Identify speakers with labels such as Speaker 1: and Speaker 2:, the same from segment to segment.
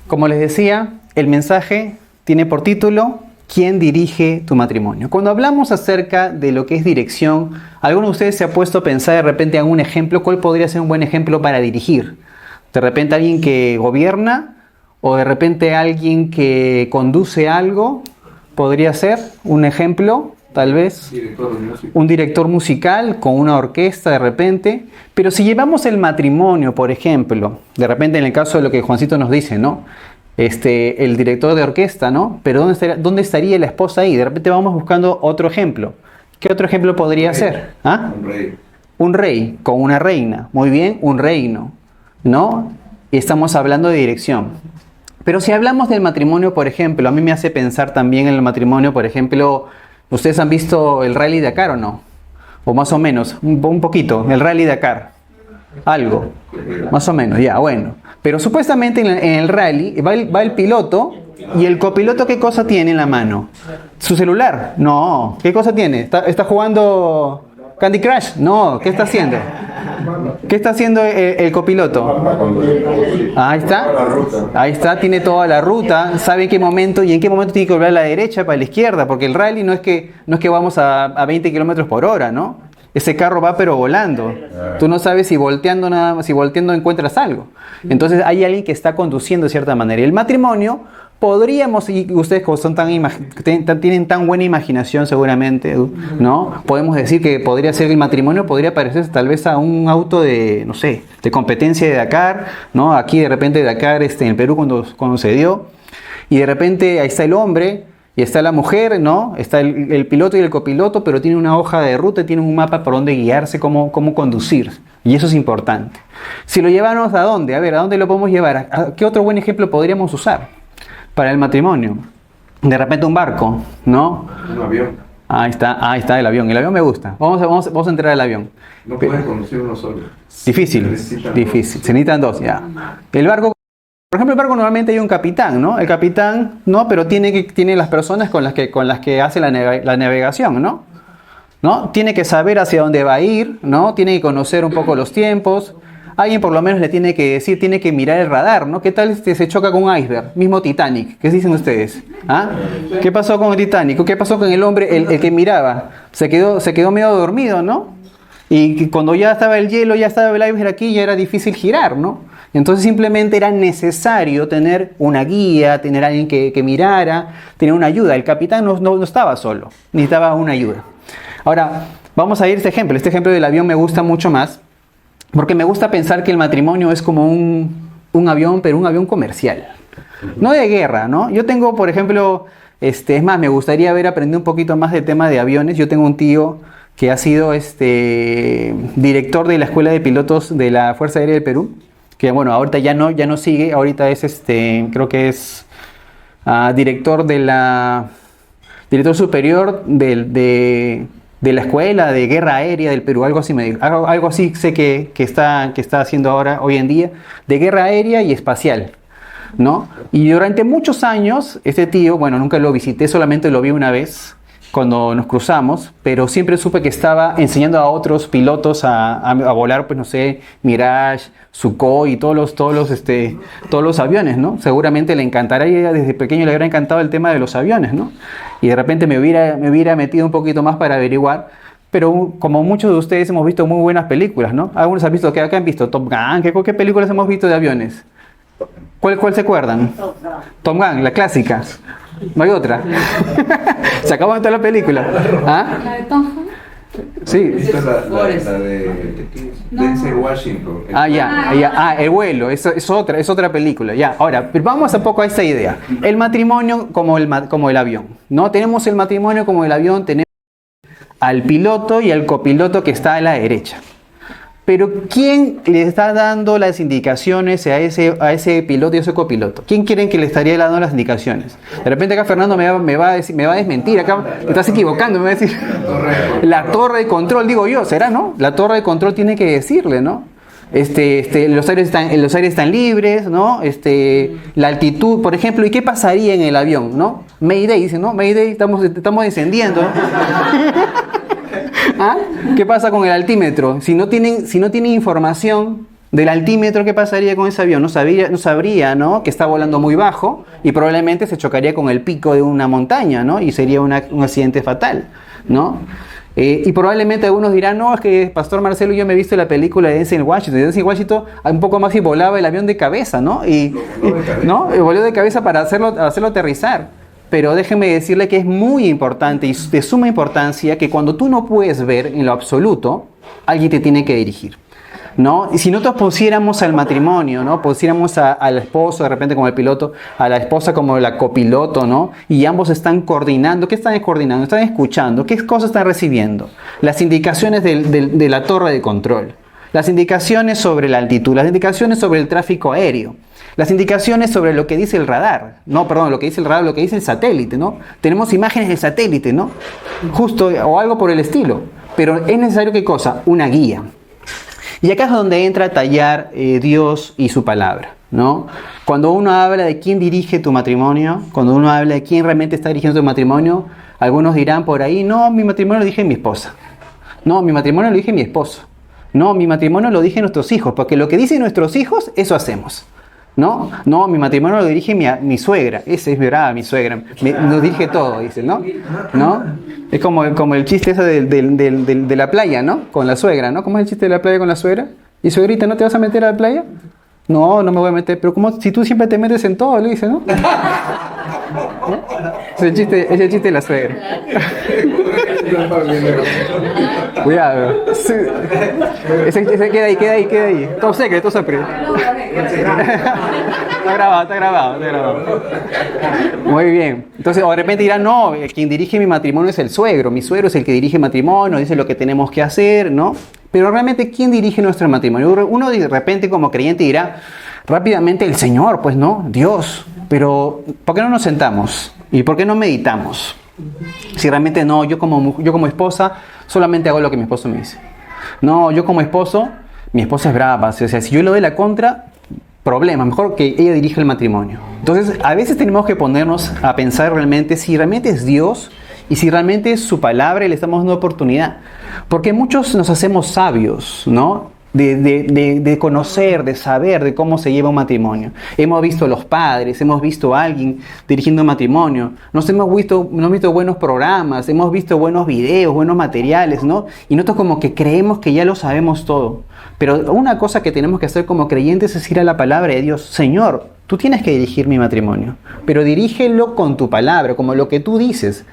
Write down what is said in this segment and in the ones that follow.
Speaker 1: Como les decía, el mensaje tiene por título ¿Quién dirige tu matrimonio? Cuando hablamos acerca de lo que es dirección, ¿alguno de ustedes se ha puesto a pensar de repente en un ejemplo? ¿Cuál podría ser un buen ejemplo para dirigir? ¿De repente alguien que gobierna? ¿O de repente alguien que conduce algo? ¿Podría ser un ejemplo? Tal vez un director musical con una orquesta de repente. Pero si llevamos el matrimonio, por ejemplo, de repente en el caso de lo que Juancito nos dice, ¿no? El director de orquesta, ¿no? Pero ¿dónde estaría la esposa ahí? De repente vamos buscando otro ejemplo. ¿Qué otro ejemplo podría ser? ¿Ah?
Speaker 2: Un rey.
Speaker 1: Un rey con una reina. Muy bien, un reino, ¿no? Y estamos hablando de dirección. Pero si hablamos del matrimonio, por ejemplo, a mí me hace pensar también en el matrimonio, por ejemplo, ¿ustedes han visto el Rally Dakar o no? O más o menos, un poquito, el Rally Dakar. Algo, más o menos, ya, bueno. Pero supuestamente en el rally va el piloto y el copiloto, ¿qué cosa tiene en la mano? ¿Su celular? No. ¿Qué cosa tiene? ¿Está jugando Candy Crush? No. ¿Qué está haciendo? ¿Qué está haciendo el copiloto? Ahí está, tiene toda la ruta, sabe en qué momento y en qué momento tiene que volver a la derecha, para la izquierda, porque el rally no es que vamos a 20 kilómetros por hora, ¿no? Ese carro va pero volando. Tú no sabes si volteando encuentras algo. Entonces hay alguien que está conduciendo de cierta manera. El matrimonio podríamos, y ustedes como tienen tan buena imaginación seguramente, ¿no? Podemos decir que podría ser el matrimonio, podría parecerse tal vez a un auto de, no sé, de competencia de Dakar, ¿no? Aquí de repente Dakar en el Perú cuando se dio, y de repente ahí está el hombre, y está la mujer, ¿no? Está el piloto y el copiloto, pero tiene una hoja de ruta, tiene un mapa por dónde guiarse, cómo conducir. Y eso es importante. Si lo llevamos ¿a dónde? A ver, ¿a dónde lo podemos llevar? ¿A qué otro buen ejemplo podríamos usar para el matrimonio? De repente un barco, ¿no?
Speaker 2: Un avión.
Speaker 1: Ahí está el avión. El avión me gusta. Vamos a entrar al avión.
Speaker 2: No puedes conducir uno solo.
Speaker 1: Difícil. Se necesitan dos, ya. El barco. Por ejemplo, el barco normalmente hay un capitán, ¿no? El capitán, ¿no? Pero tiene las personas con las que hace la navegación, ¿no? Tiene que saber hacia dónde va a ir, ¿no? Tiene que conocer un poco los tiempos. Alguien por lo menos le tiene que decir, tiene que mirar el radar, ¿no? ¿Qué tal se choca con un iceberg? Mismo Titanic. ¿Qué dicen ustedes? ¿Ah? ¿Qué pasó con el Titanic? ¿Qué pasó con el hombre, el que miraba? Se quedó medio dormido, ¿no? Y cuando ya estaba el hielo, ya estaba el iceberg aquí, ya era difícil girar, ¿no? Entonces simplemente era necesario tener una guía, tener alguien que mirara, tener una ayuda. El capitán no estaba solo, necesitaba una ayuda. Ahora, vamos a ir a este ejemplo. Este ejemplo del avión me gusta mucho más, porque me gusta pensar que el matrimonio es como un avión, pero un avión comercial. No de guerra, ¿no? Yo tengo, por ejemplo, es más, me gustaría haber aprendido un poquito más del tema de aviones. Yo tengo un tío que ha sido director de la Escuela de Pilotos de la Fuerza Aérea del Perú, que bueno, ahorita ya no sigue, ahorita es creo que es director superior de la Escuela de Guerra Aérea del Perú, algo así me dijo, algo así sé que está haciendo ahora, hoy en día, de guerra aérea y espacial, ¿no? Y durante muchos años, este tío, bueno, nunca lo visité, solamente lo vi una vez, cuando nos cruzamos, pero siempre supe que estaba enseñando a otros pilotos a volar, pues no sé, Mirage, Sukhoi y todos los aviones, ¿no? Seguramente le encantará, y desde pequeño le habrá encantado el tema de los aviones, ¿no? Y de repente me hubiera metido un poquito más para averiguar, pero como muchos de ustedes hemos visto muy buenas películas, ¿no? Algunos han visto, ¿qué han visto? Top Gun, ¿qué películas hemos visto de aviones? ¿Cuál se acuerdan? Top Gun, la clásica. No hay otra. Se acabó de toda la película. ¿Ah?
Speaker 3: ¿La de Tom Hanks?
Speaker 1: Sí.
Speaker 2: Esta es la de Denzel Washington.
Speaker 1: El vuelo, es otra película. Ya, ahora, vamos un poco a esa idea. El matrimonio como el avión, ¿no? Tenemos el matrimonio como el avión, tenemos al piloto y al copiloto que está a la derecha. Pero ¿quién le está dando las indicaciones a ese piloto y a ese copiloto? ¿Quién quieren que le estaría dando las indicaciones? De repente acá Fernando me va a desmentir, acá te estás equivocando, me va a decir. La torre de control, digo yo, ¿será, no? La torre de control tiene que decirle, ¿no? Los aires están libres, ¿no? La altitud, por ejemplo, ¿y qué pasaría en el avión, no? Mayday, dice, ¿no? Mayday, estamos descendiendo. ¿Ah? ¿Qué pasa con el altímetro? Si no tienen información, Del altímetro, ¿qué pasaría con ese avión? No sabría, ¿no? Que está volando muy bajo y probablemente se chocaría con el pico de una montaña, ¿no? Y sería un accidente fatal, ¿no? Y probablemente algunos dirán, no, es que Pastor Marcelo, yo me he visto la película de Denzel Washington. Denzel Washington un poco más y volaba el avión de cabeza, ¿no? ¿No? Y voló de cabeza para hacerlo aterrizar. Pero déjeme decirle que es muy importante y de suma importancia que cuando tú no puedes ver en lo absoluto, alguien te tiene que dirigir, ¿no? Y si nosotros pusiéramos al matrimonio, ¿no? Pusiéramos al esposo de repente como el piloto, a la esposa como la copiloto, ¿no? Y ambos están coordinando. ¿Qué están coordinando? Están escuchando. ¿Qué cosas están recibiendo? Las indicaciones de la torre de control. Las indicaciones sobre la altitud. Las indicaciones sobre el tráfico aéreo. Las indicaciones sobre lo que dice el radar. No, perdón, lo que dice el radar, lo que dice el satélite, ¿no? Tenemos imágenes del satélite, ¿no? Justo, o algo por el estilo. Pero es necesario, ¿qué cosa? Una guía. Y acá es donde entra a tallar Dios y su palabra, ¿no? Cuando uno habla de quién dirige tu matrimonio, cuando uno habla de quién realmente está dirigiendo tu matrimonio, algunos dirán por ahí, no, mi matrimonio lo dije mi esposa. No, mi matrimonio lo dije mi esposo. No, mi matrimonio lo dije nuestros hijos, porque lo que dicen nuestros hijos, eso hacemos. ¿No? No, mi matrimonio lo dirige mi suegra. Esa es verdad, mi suegra. Nos dirige todo, dicen, ¿no? ¿No? Es como el chiste ese de la playa, ¿no? Con la suegra, ¿no? ¿Cómo es el chiste de la playa con la suegra? ¿Y suegrita, no te vas a meter a la playa? No, no me voy a meter. Pero ¿cómo? Si tú siempre te metes en todo, le dice, ¿no? ¿No? Es el chiste de la suegra. Cuidado. Sí. Ese queda ahí. Todo secreto, todo secreto. Está grabado. Muy bien. Entonces, o de repente dirán, no, quien dirige mi matrimonio es el suegro. Mi suegro es el que dirige el matrimonio, dice lo que tenemos que hacer, ¿no? Pero realmente, ¿quién dirige nuestro matrimonio? Uno de repente como creyente dirá, rápidamente el Señor, pues, ¿no? Dios. Pero, ¿por qué no nos sentamos? ¿Y por qué no meditamos? Si realmente no, yo como esposa solamente hago lo que mi esposo me dice. No, yo como esposo, mi esposa es brava. O sea, si yo le doy la contra, problema. Mejor que ella dirija el matrimonio. Entonces, a veces tenemos que ponernos a pensar realmente si realmente es Dios y si realmente es su palabra y le estamos dando oportunidad. Porque muchos nos hacemos sabios, ¿no? De conocer, de saber de cómo se lleva un matrimonio. Hemos visto a los padres, hemos visto a alguien dirigiendo un matrimonio, nos hemos visto buenos programas, hemos visto buenos videos, buenos materiales, ¿no? Y nosotros como que creemos que ya lo sabemos todo. Pero una cosa que tenemos que hacer como creyentes es ir a la palabra de Dios. Señor, tú tienes que dirigir mi matrimonio, pero dirígelo con tu palabra, como lo que tú dices.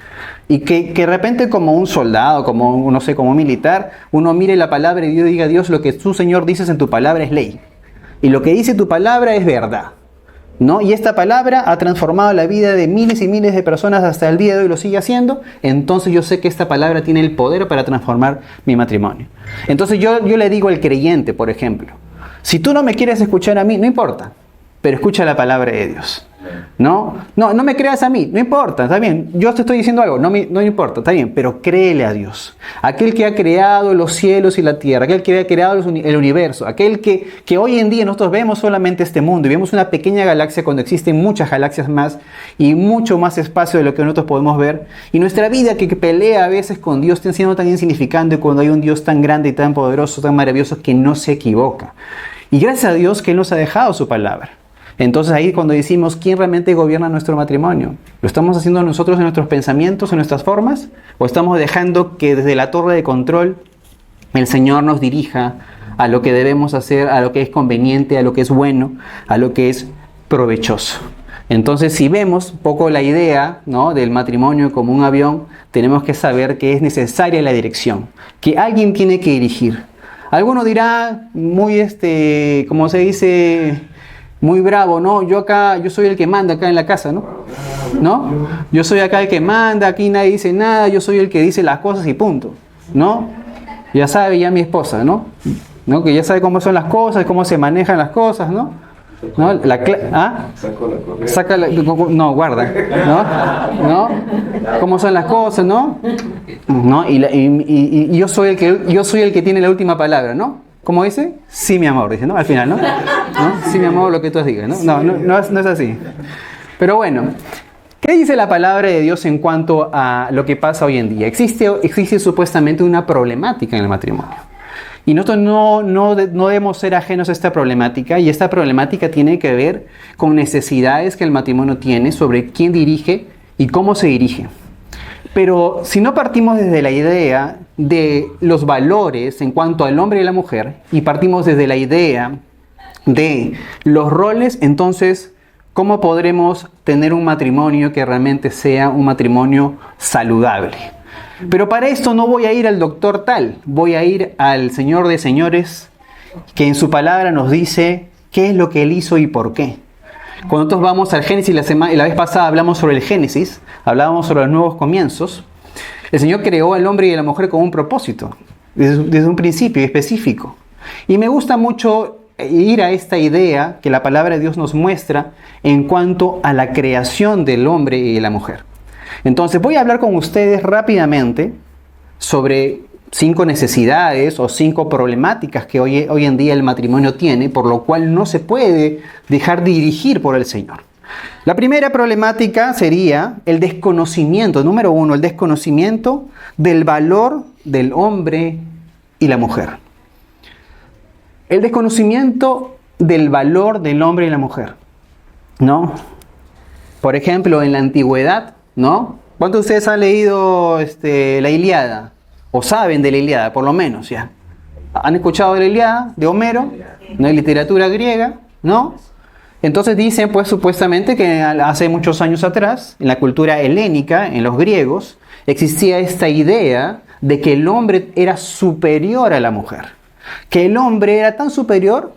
Speaker 1: Y que de repente como un soldado, como no sé, como un militar, uno mire la palabra y Dios diga, Dios, lo que tú, Señor, dices en tu palabra es ley. Y lo que dice tu palabra es verdad, ¿no? Y esta palabra ha transformado la vida de miles y miles de personas hasta el día de hoy, lo sigue haciendo. Entonces yo sé que esta palabra tiene el poder para transformar mi matrimonio. Entonces yo le digo al creyente, por ejemplo, si tú no me quieres escuchar a mí, no importa, pero escucha la palabra de Dios. No me creas a mí, no importa, está bien, yo te estoy diciendo algo, no importa, está bien, pero créele a Dios, aquel que ha creado los cielos y la tierra, aquel que ha creado el universo, aquel que hoy en día nosotros vemos solamente este mundo y vemos una pequeña galaxia cuando existen muchas galaxias más y mucho más espacio de lo que nosotros podemos ver, y nuestra vida que pelea a veces con Dios está siendo tan insignificante cuando hay un Dios tan grande y tan poderoso, tan maravilloso que no se equivoca, y gracias a Dios que Él nos ha dejado su palabra. Entonces ahí cuando decimos ¿quién realmente gobierna nuestro matrimonio? ¿Lo estamos haciendo nosotros en nuestros pensamientos, en nuestras formas? ¿O estamos dejando que desde la torre de control el Señor nos dirija a lo que debemos hacer, a lo que es conveniente, a lo que es bueno, a lo que es provechoso? Entonces si vemos un poco la idea, ¿no?, del matrimonio como un avión, tenemos que saber que es necesaria la dirección, que alguien tiene que dirigir. Alguno dirá muy, como se dice, muy bravo, ¿no? Yo soy el que manda acá en la casa, ¿no? Yo soy acá el que manda, aquí nadie dice nada, yo soy el que dice las cosas y punto, ¿no? Ya sabe ya mi esposa, ¿no? Que ya sabe cómo son las cosas, cómo se manejan las cosas, ¿no? No, guarda, ¿no? ¿Cómo son las cosas, no? Y yo soy el que tiene la última palabra, ¿no? ¿Cómo dice? Sí, mi amor, dice, ¿no? Al final, ¿no? Sí, mi amor, lo que tú digas, ¿no? No es así. Pero bueno, ¿qué dice la palabra de Dios en cuanto a lo que pasa hoy en día? Existe supuestamente una problemática en el matrimonio. Y nosotros no debemos ser ajenos a esta problemática, y esta problemática tiene que ver con necesidades que el matrimonio tiene sobre quién dirige y cómo se dirige. Pero si no partimos desde la idea de los valores en cuanto al hombre y la mujer, y partimos desde la idea de los roles, entonces, ¿cómo podremos tener un matrimonio que realmente sea un matrimonio saludable? Pero para esto no voy a ir al doctor tal, voy a ir al Señor de señores, que en su palabra nos dice qué es lo que Él hizo y por qué. Cuando nosotros vamos al Génesis, la vez pasada hablamos sobre el Génesis, hablábamos sobre los nuevos comienzos, el Señor creó al hombre y a la mujer con un propósito, desde un principio específico. Y me gusta mucho ir a esta idea que la palabra de Dios nos muestra en cuanto a la creación del hombre y de la mujer. Entonces voy a hablar con ustedes rápidamente sobre 5 necesidades o 5 problemáticas que hoy en día el matrimonio tiene, por lo cual no se puede dejar dirigir por el Señor. La primera problemática sería el desconocimiento, número 1, el desconocimiento del valor del hombre y la mujer. El desconocimiento del valor del hombre y la mujer, ¿no? Por ejemplo, en la antigüedad, ¿no? ¿Cuántos de ustedes han leído la Ilíada? O saben de la Ilíada, por lo menos, ya. ¿Han escuchado de la Ilíada, de Homero? ¿No? Hay literatura griega, ¿no? Entonces dicen, pues, supuestamente que hace muchos años atrás, en la cultura helénica, en los griegos, existía esta idea de que el hombre era superior a la mujer. Que el hombre era tan superior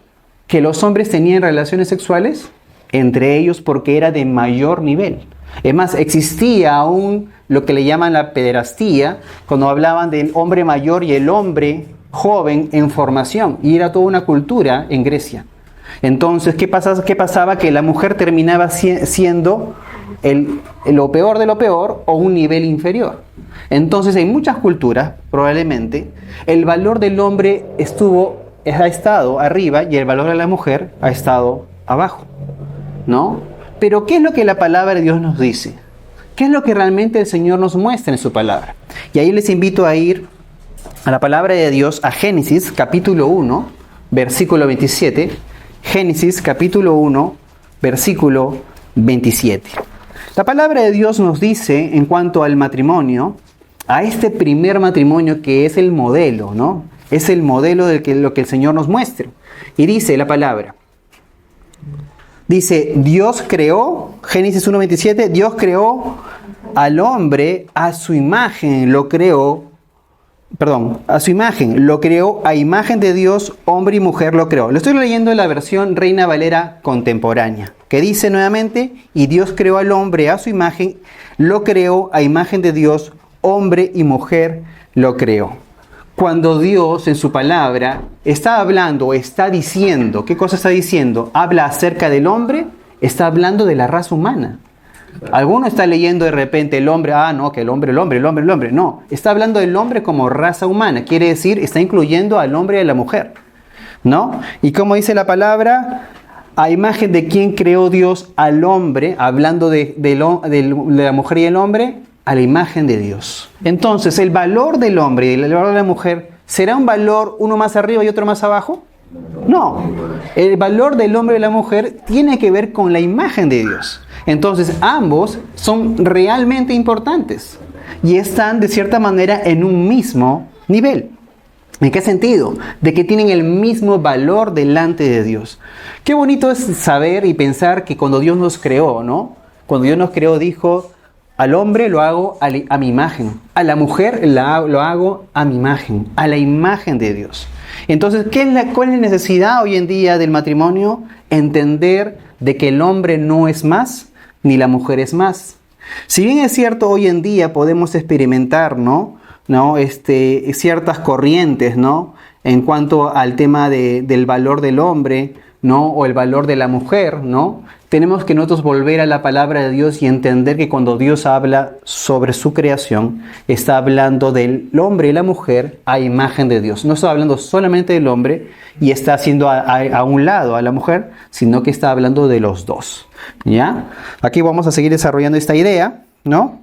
Speaker 1: que los hombres tenían relaciones sexuales entre ellos porque era de mayor nivel. Es más, existía aún lo que le llaman la pederastía, cuando hablaban del hombre mayor y el hombre joven en formación, y era toda una cultura en Grecia. Entonces, ¿qué pasaba? Que la mujer terminaba siendo lo peor de lo peor o un nivel inferior. Entonces, en muchas culturas, probablemente, el valor del hombre ha estado arriba y el valor de la mujer ha estado abajo, ¿no? Pero ¿qué es lo que la palabra de Dios nos dice? ¿Qué es lo que realmente el Señor nos muestra en su palabra? Y ahí les invito a ir a la palabra de Dios, a Génesis capítulo 1, versículo 27. Génesis capítulo 1, versículo 27. La palabra de Dios nos dice en cuanto al matrimonio, a este primer matrimonio que es el modelo, ¿no? Es el modelo de lo que el Señor nos muestra. Y dice la palabra, dice, Dios creó, Génesis 1:27, Dios creó al hombre a su imagen, a imagen de Dios, hombre y mujer lo creó. Lo estoy leyendo en la versión Reina Valera contemporánea, que dice nuevamente, y Dios creó al hombre a su imagen, lo creó a imagen de Dios, hombre y mujer lo creó. Cuando Dios en su palabra está hablando, está diciendo, ¿qué cosa está diciendo? Habla acerca del hombre, está hablando de la raza humana. Alguno está leyendo de repente el hombre, que el hombre. No, está hablando del hombre como raza humana. Quiere decir, está incluyendo al hombre y a la mujer, ¿no? Y como dice la palabra, a imagen de quién creó Dios al hombre, hablando de la mujer y el hombre, a la imagen de Dios. Entonces, ¿el valor del hombre y el valor de la mujer será un valor uno más arriba y otro más abajo? No. El valor del hombre y la mujer tiene que ver con la imagen de Dios. Entonces, ambos son realmente importantes y están de cierta manera en un mismo nivel. ¿En qué sentido? De que tienen el mismo valor delante de Dios. Qué bonito es saber y pensar que cuando Dios nos creó, ¿no? Cuando Dios nos creó dijo, al hombre lo hago a mi imagen, a la mujer lo hago a mi imagen, a la imagen de Dios. Entonces, ¿cuál es la necesidad hoy en día del matrimonio? Entender de que el hombre no es más, ni la mujer es más. Si bien es cierto, hoy en día podemos experimentar, ciertas corrientes, ¿no? En cuanto al tema del valor del hombre, ¿no? O el valor de la mujer, ¿no? Tenemos que nosotros volver a la palabra de Dios y entender que cuando Dios habla sobre su creación, está hablando del hombre y la mujer a imagen de Dios. No está hablando solamente del hombre y está haciendo a un lado a la mujer, sino que está hablando de los dos. ¿Ya? Aquí vamos a seguir desarrollando esta idea, ¿no?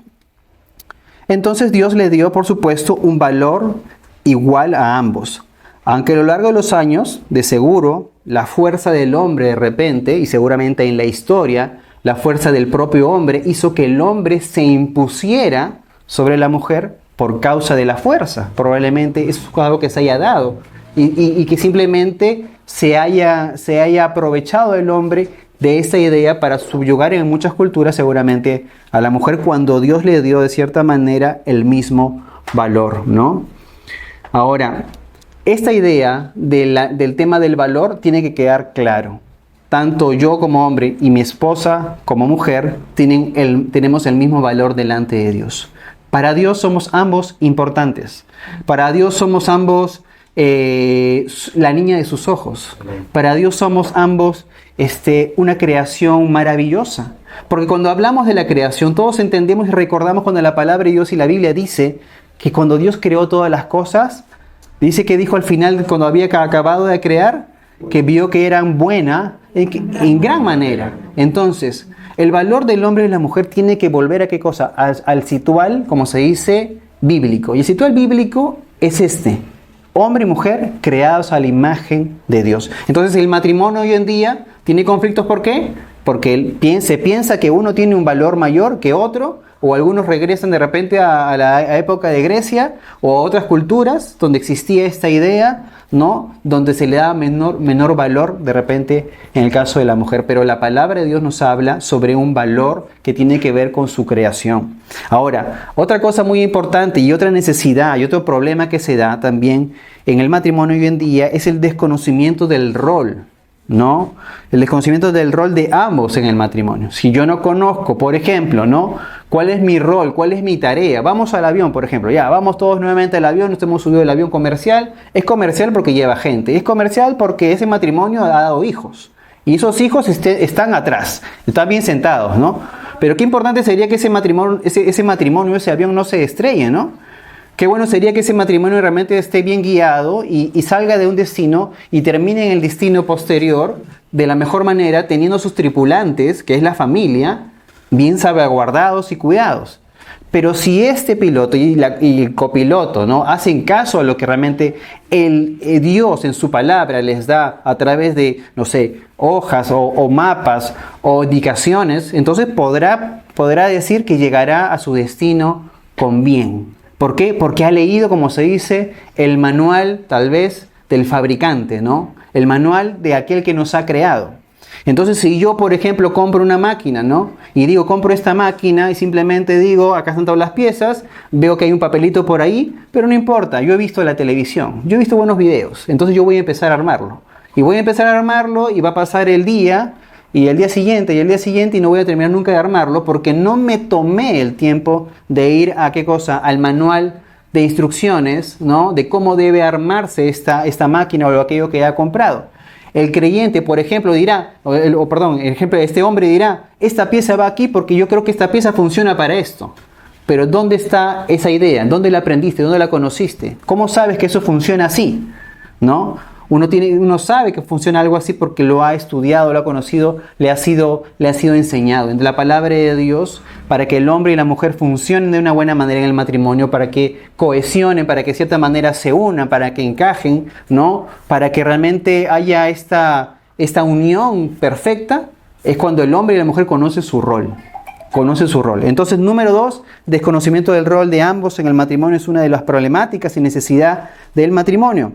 Speaker 1: Entonces Dios le dio, por supuesto, un valor igual a ambos. Aunque a lo largo de los años, de seguro, la fuerza del hombre de repente, y seguramente en la historia, la fuerza del propio hombre hizo que el hombre se impusiera sobre la mujer por causa de la fuerza. Probablemente eso es algo que se haya dado y que simplemente se haya aprovechado el hombre de esa idea para subyugar en muchas culturas seguramente a la mujer cuando Dios le dio de cierta manera el mismo valor, ¿no? Ahora, esta idea del tema del valor tiene que quedar claro. Tanto yo como hombre y mi esposa como mujer tenemos el mismo valor delante de Dios. Para Dios somos ambos importantes. Para Dios somos ambos la niña de sus ojos. Para Dios somos ambos una creación maravillosa. Porque cuando hablamos de la creación, todos entendemos y recordamos cuando la palabra de Dios y la Biblia dice que cuando Dios creó todas las cosas, dice que dijo al final, cuando había acabado de crear, que vio que eran buenas en gran manera. Entonces, el valor del hombre y la mujer tiene que volver a ¿qué cosa? Al situal, como se dice, bíblico. Y el situal bíblico es hombre y mujer creados a la imagen de Dios. Entonces, el matrimonio hoy en día tiene conflictos, ¿por qué? Porque se piensa que uno tiene un valor mayor que otro, o algunos regresan de repente a la época de Grecia o a otras culturas donde existía esta idea, ¿no? Donde se le da menor valor de repente en el caso de la mujer. Pero la palabra de Dios nos habla sobre un valor que tiene que ver con su creación. Ahora, otra cosa muy importante y otra necesidad y otro problema que se da también en el matrimonio hoy en día es el desconocimiento del rol, ¿no? El desconocimiento del rol de ambos en el matrimonio. Si yo no conozco, por ejemplo, ¿no? ¿Cuál es mi rol? ¿Cuál es mi tarea? Vamos al avión, por ejemplo. Ya, vamos todos nuevamente al avión. Nos hemos subido el avión comercial. Es comercial porque lleva gente. Es comercial porque ese matrimonio ha dado hijos. Y esos hijos están atrás. Están bien sentados, ¿no? Pero qué importante sería que ese matrimonio, ese avión no se estrelle, ¿no? Qué bueno sería que ese matrimonio realmente esté bien guiado y salga de un destino y termine en el destino posterior de la mejor manera, teniendo sus tripulantes, que es la familia, bien salvaguardados y cuidados. Pero si este piloto y el copiloto, ¿no? hacen caso a lo que realmente Dios en su palabra les da a través de, no sé, hojas o mapas o indicaciones, entonces podrá decir que llegará a su destino con bien. ¿Por qué? Porque ha leído, como se dice, el manual tal vez del fabricante, ¿no? El manual de aquel que nos ha creado. Entonces, si yo, por ejemplo, compro una máquina, ¿no? Y digo, compro esta máquina y simplemente digo, acá están todas las piezas, veo que hay un papelito por ahí, pero no importa, yo he visto la televisión, yo he visto buenos videos, entonces yo voy a empezar a armarlo. Y voy a empezar a armarlo y va a pasar el día, y el día siguiente, y no voy a terminar nunca de armarlo porque no me tomé el tiempo de ir a ¿qué cosa? Al manual de instrucciones, ¿no? De cómo debe armarse esta máquina o aquello que ha comprado. El creyente, por ejemplo, dirá, el ejemplo de este hombre dirá, esta pieza va aquí porque yo creo que esta pieza funciona para esto. Pero ¿dónde está esa idea? ¿Dónde la aprendiste? ¿Dónde la conociste? ¿Cómo sabes que eso funciona así? ¿No? Uno sabe que funciona algo así porque lo ha estudiado, lo ha conocido, le ha sido enseñado en la palabra de Dios para que el hombre y la mujer funcionen de una buena manera en el matrimonio, para que cohesionen, para que de cierta manera se unan, para que encajen, ¿no? Para que realmente haya esta unión perfecta, es cuando el hombre y la mujer conocen su rol. Entonces, número 2, desconocimiento del rol de ambos en el matrimonio es una de las problemáticas y necesidad del matrimonio.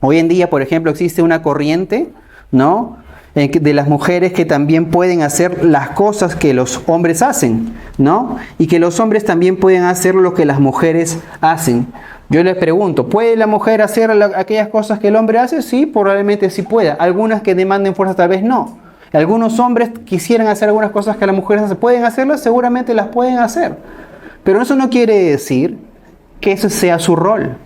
Speaker 1: Hoy en día, por ejemplo, existe una corriente, ¿no? De las mujeres que también pueden hacer las cosas que los hombres hacen, ¿no? Y que los hombres también pueden hacer lo que las mujeres hacen. Yo les pregunto, ¿puede la mujer hacer aquellas cosas que el hombre hace? Sí, probablemente sí pueda. Algunas que demanden fuerza tal vez no. Algunos hombres quisieran hacer algunas cosas que las mujeres hacen. ¿Pueden hacerlas? Seguramente las pueden hacer. Pero eso no quiere decir que ese sea su rol.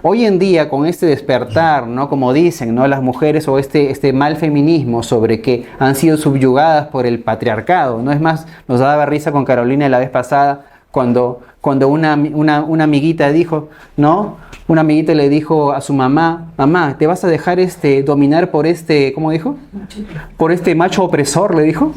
Speaker 1: Hoy en día, con este despertar, ¿no? Como dicen, ¿no? Las mujeres o este mal feminismo sobre que han sido subyugadas por el patriarcado, ¿no? Es más, nos daba risa con Carolina la vez pasada cuando una amiguita dijo, ¿no? Una amiguita le dijo a su mamá, mamá, ¿te vas a dejar dominar por ¿cómo dijo? Por este macho opresor, le dijo.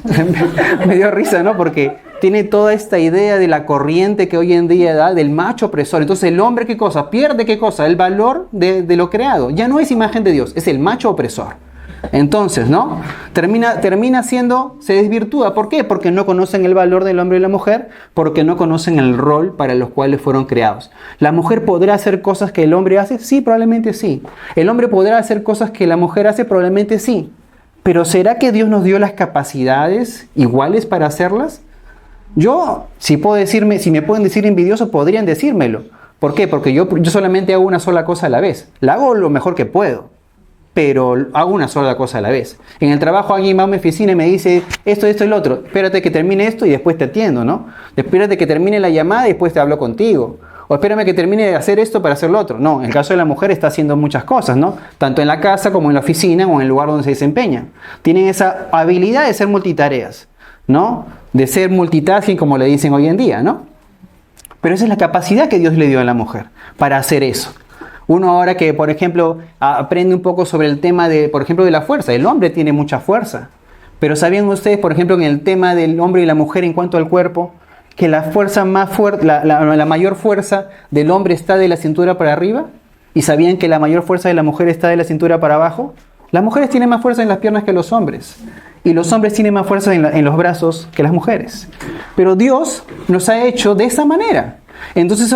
Speaker 1: Me dio risa, ¿no? Porque tiene toda esta idea de la corriente que hoy en día da del macho opresor. Entonces el hombre, ¿qué cosa? Pierde, ¿qué cosa? El valor de lo creado. Ya no es imagen de Dios, es el macho opresor. Entonces, ¿no? Termina siendo, se desvirtúa. ¿Por qué? Porque no conocen el valor del hombre y la mujer, porque no conocen el rol para los cuales fueron creados. ¿La mujer podrá hacer cosas que el hombre hace? Sí, probablemente sí. ¿El hombre podrá hacer cosas que la mujer hace? Probablemente sí. Pero ¿será que Dios nos dio las capacidades iguales para hacerlas? Yo, si me pueden decir envidioso, podrían decírmelo. ¿Por qué? Porque yo solamente hago una sola cosa a la vez. La hago lo mejor que puedo, pero hago una sola cosa a la vez. En el trabajo alguien va a mi oficina y me dice esto y lo otro. Espérate que termine esto y después te atiendo, ¿no? Espérate que termine la llamada y después te hablo contigo. O espérame que termine de hacer esto para hacer lo otro. No, en el caso de la mujer está haciendo muchas cosas, ¿no? Tanto en la casa como en la oficina o en el lugar donde se desempeña. Tienen esa habilidad de ser multitareas, ¿no? De ser multitasking, como le dicen hoy en día, ¿no? Pero esa es la capacidad que Dios le dio a la mujer para hacer eso. Uno ahora que, por ejemplo, aprende un poco sobre el tema por ejemplo, de la fuerza. El hombre tiene mucha fuerza. Pero ¿sabían ustedes, por ejemplo, en el tema del hombre y la mujer en cuanto al cuerpo, que la fuerza más fuerte, la mayor fuerza del hombre está de la cintura para arriba? ¿Y sabían que la mayor fuerza de la mujer está de la cintura para abajo? Las mujeres tienen más fuerza en las piernas que los hombres. Y los hombres tienen más fuerza en los brazos que las mujeres. Pero Dios nos ha hecho de esa manera. Entonces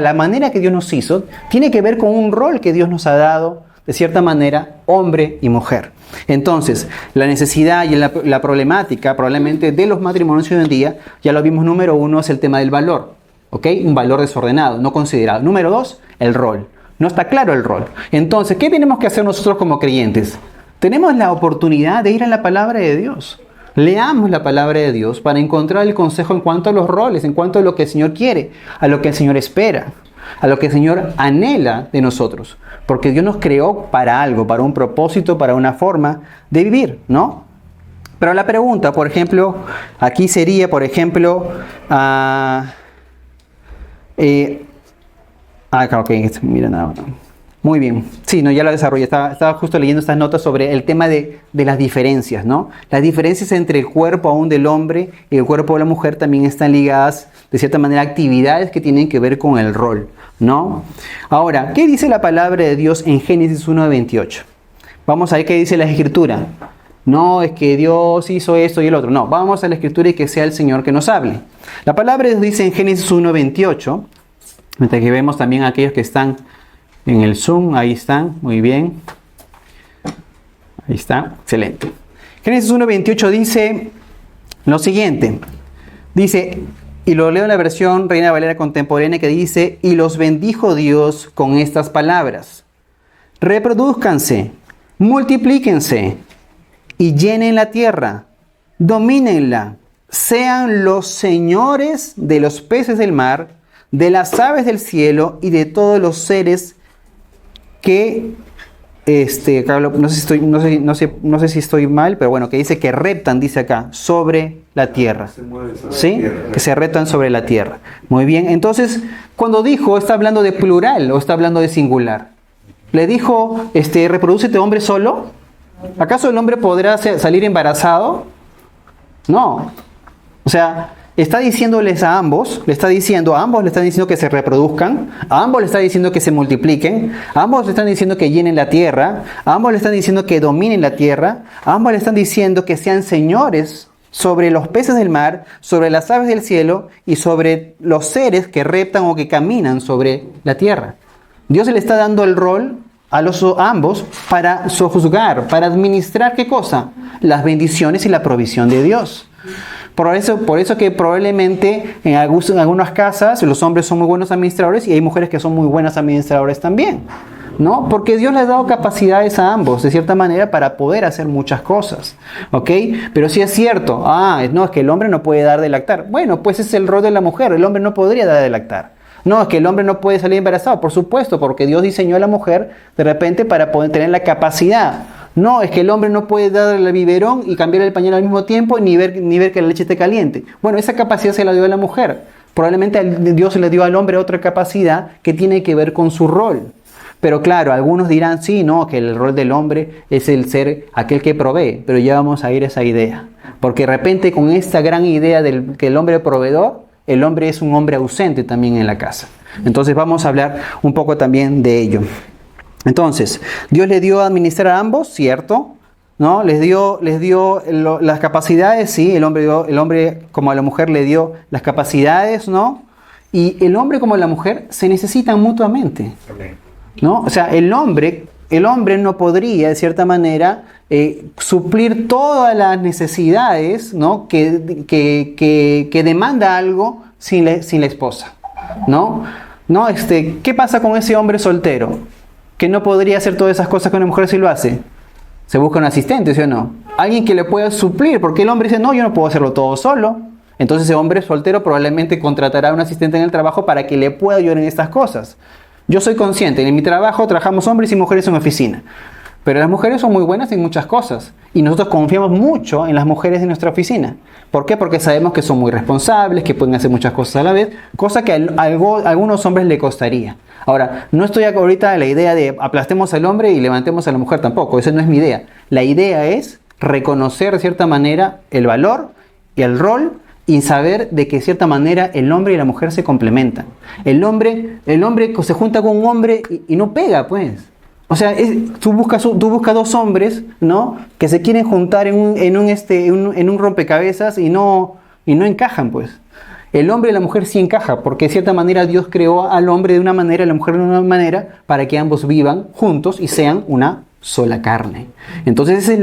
Speaker 1: la manera que Dios nos hizo, tiene que ver con un rol que Dios nos ha dado, de cierta manera, hombre y mujer. Entonces, la necesidad y la problemática probablemente de los matrimonios hoy en día, ya lo vimos, número 1 es el tema del valor, ¿ok? Un valor desordenado, no considerado. Número 2, el rol. No está claro el rol. Entonces, ¿qué tenemos que hacer nosotros como creyentes? Tenemos la oportunidad de ir a la palabra de Dios. Leamos la palabra de Dios para encontrar el consejo en cuanto a los roles, en cuanto a lo que el Señor quiere, a lo que el Señor espera, a lo que el Señor anhela de nosotros. Porque Dios nos creó para algo, para un propósito, para una forma de vivir, ¿no? Pero la pregunta, por ejemplo, aquí sería, por ejemplo, mira nada. Muy bien. Sí, no, ya lo desarrollé. Estaba justo leyendo estas notas sobre el tema de las diferencias, ¿no? Las diferencias entre el cuerpo aún del hombre y el cuerpo de la mujer también están ligadas, de cierta manera, a actividades que tienen que ver con el rol, ¿no? Ahora, ¿qué dice la palabra de Dios en Génesis 1:28? Vamos a ver qué dice la Escritura. No es que Dios hizo esto y el otro. No, vamos a la Escritura y que sea el Señor que nos hable. La palabra de Dios dice en Génesis 1:28, mientras que vemos también a aquellos que están en el Zoom, ahí están, muy bien. Ahí está, excelente. Génesis 1:28 dice lo siguiente. Dice, y lo leo en la versión Reina Valera contemporánea, que dice, y los bendijo Dios con estas palabras. Reproduzcanse, multiplíquense y llenen la tierra, domínenla, sean los señores de los peces del mar, de las aves del cielo y de todos los seres que, no sé si estoy mal, pero bueno, que dice que reptan, dice acá, sobre la tierra. ¿Sí? Que se reptan sobre la tierra. Muy bien, entonces, cuando dijo, ¿está hablando de plural o está hablando de singular? Le dijo, ¿reprodúcete hombre solo? ¿Acaso el hombre podrá salir embarazado? No. O sea, está diciéndoles a ambos, le están diciendo que se reproduzcan, a ambos le está diciendo que se multipliquen, a ambos le están diciendo que llenen la tierra, a ambos le están diciendo que dominen la tierra, a ambos le están diciendo que sean señores sobre los peces del mar, sobre las aves del cielo y sobre los seres que reptan o que caminan sobre la tierra. Dios le está dando el rol a ambos para sojuzgar, para administrar ¿qué cosa? Las bendiciones y la provisión de Dios. Por eso que probablemente en algunas casas los hombres son muy buenos administradores y hay mujeres que son muy buenas administradoras también, ¿no? Porque Dios les ha dado capacidades a ambos, de cierta manera, para poder hacer muchas cosas, ¿ok? Pero sí es cierto, no, es que el hombre no puede dar de lactar. Bueno, pues es el rol de la mujer, el hombre no podría dar de lactar. No, es que el hombre no puede salir embarazado, por supuesto, porque Dios diseñó a la mujer de repente para poder tener la capacidad. No, es que el hombre no puede darle el biberón y cambiar el pañal al mismo tiempo ni ver que la leche esté caliente. Bueno, esa capacidad se la dio a la mujer, Probablemente Dios le dio al hombre otra capacidad que tiene que ver con su rol. Pero claro, algunos dirán, sí, no, que el rol del hombre es el ser aquel que provee, pero ya vamos a ir a esa idea. Porque de repente con esta gran idea del que el hombre es proveedor, el hombre es un hombre ausente también en la casa. Entonces vamos a hablar un poco también de ello. Entonces, Dios le dio a administrar a ambos, ¿cierto? ¿No? Les dio las capacidades, sí, el hombre como a la mujer le dio las capacidades, ¿no? Y el hombre como la mujer se necesitan mutuamente. ¿No? O sea, el hombre no podría, de cierta manera, suplir todas las necesidades, ¿no? que demanda algo sin la esposa, ¿no? ¿No? ¿Qué pasa con ese hombre soltero? Que no podría hacer todas esas cosas que una mujer sí lo hace. Se busca un asistente, ¿sí o no? Alguien que le pueda suplir, porque el hombre dice, no, yo no puedo hacerlo todo solo. Entonces ese hombre soltero probablemente contratará a un asistente en el trabajo para que le pueda ayudar en estas cosas. Yo soy consciente, en mi trabajo trabajamos hombres y mujeres en oficina, pero las mujeres son muy buenas en muchas cosas y nosotros confiamos mucho en las mujeres de nuestra oficina. ¿Por qué? Porque sabemos que son muy responsables, que pueden hacer muchas cosas a la vez, cosa que a algunos hombres le costaría. Ahora, no estoy ahorita en la idea de aplastemos al hombre y levantemos a la mujer tampoco, esa no es mi idea. La idea es reconocer de cierta manera el valor y el rol y saber de que de cierta manera el hombre y la mujer se complementan. El hombre se junta con un hombre y no pega, pues. O sea, tú buscas dos hombres, ¿no? Que se quieren juntar en un rompecabezas y no encajan, pues. El hombre y la mujer sí encajan, porque de cierta manera Dios creó al hombre de una manera y a la mujer de una manera para que ambos vivan juntos y sean una sola carne. Entonces esa es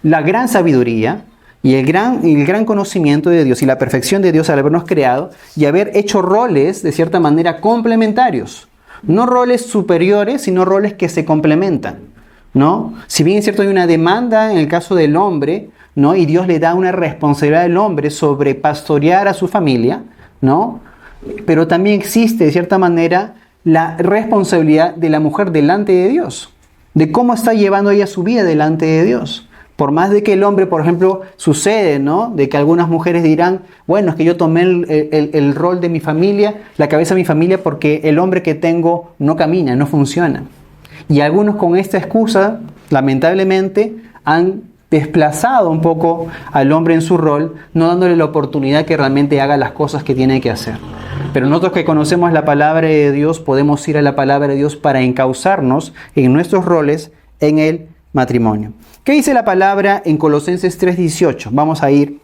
Speaker 1: la gran sabiduría y el gran conocimiento de Dios y la perfección de Dios al habernos creado y haber hecho roles de cierta manera complementarios. No roles superiores, sino roles que se complementan, ¿no? Si bien es cierto hay una demanda en el caso del hombre, ¿no? Y Dios le da una responsabilidad al hombre sobre pastorear a su familia, ¿no? Pero también existe de cierta manera la responsabilidad de la mujer delante de Dios, de cómo está llevando ella su vida delante de Dios. Por más de que el hombre, por ejemplo, sucede, ¿no? De que algunas mujeres dirán, bueno, es que yo tomé el rol de mi familia, la cabeza de mi familia, porque el hombre que tengo no camina, no funciona. Y algunos con esta excusa, lamentablemente, han desplazado un poco al hombre en su rol, no dándole la oportunidad que realmente haga las cosas que tiene que hacer. Pero nosotros que conocemos la palabra de Dios, podemos ir a la palabra de Dios para encauzarnos en nuestros roles en el matrimonio. ¿Qué dice la palabra en Colosenses 3:18? Vamos a ir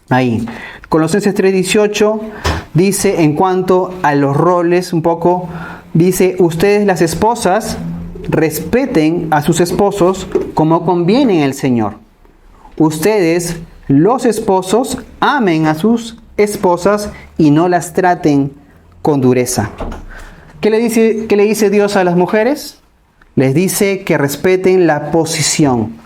Speaker 1: ahí. Colosenses 3:18 dice en cuanto a los roles un poco, dice, ustedes las esposas respeten a sus esposos como conviene en el Señor. Ustedes, los esposos, amen a sus esposas y no las traten con dureza. ¿Qué le dice Dios a las mujeres? Les dice que respeten la posición,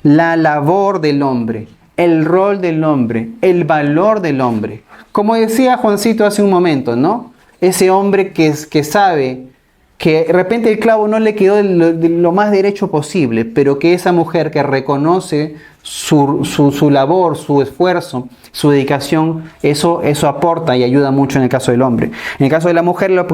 Speaker 1: la labor del hombre, el rol del hombre, el valor del hombre. Como decía Juancito hace un momento, ¿no? Ese hombre que sabe que de repente el clavo no le quedó lo más derecho posible, pero que esa mujer que reconoce su labor, su esfuerzo, su dedicación, eso aporta y ayuda mucho en el caso del hombre. En el caso de la mujer, lo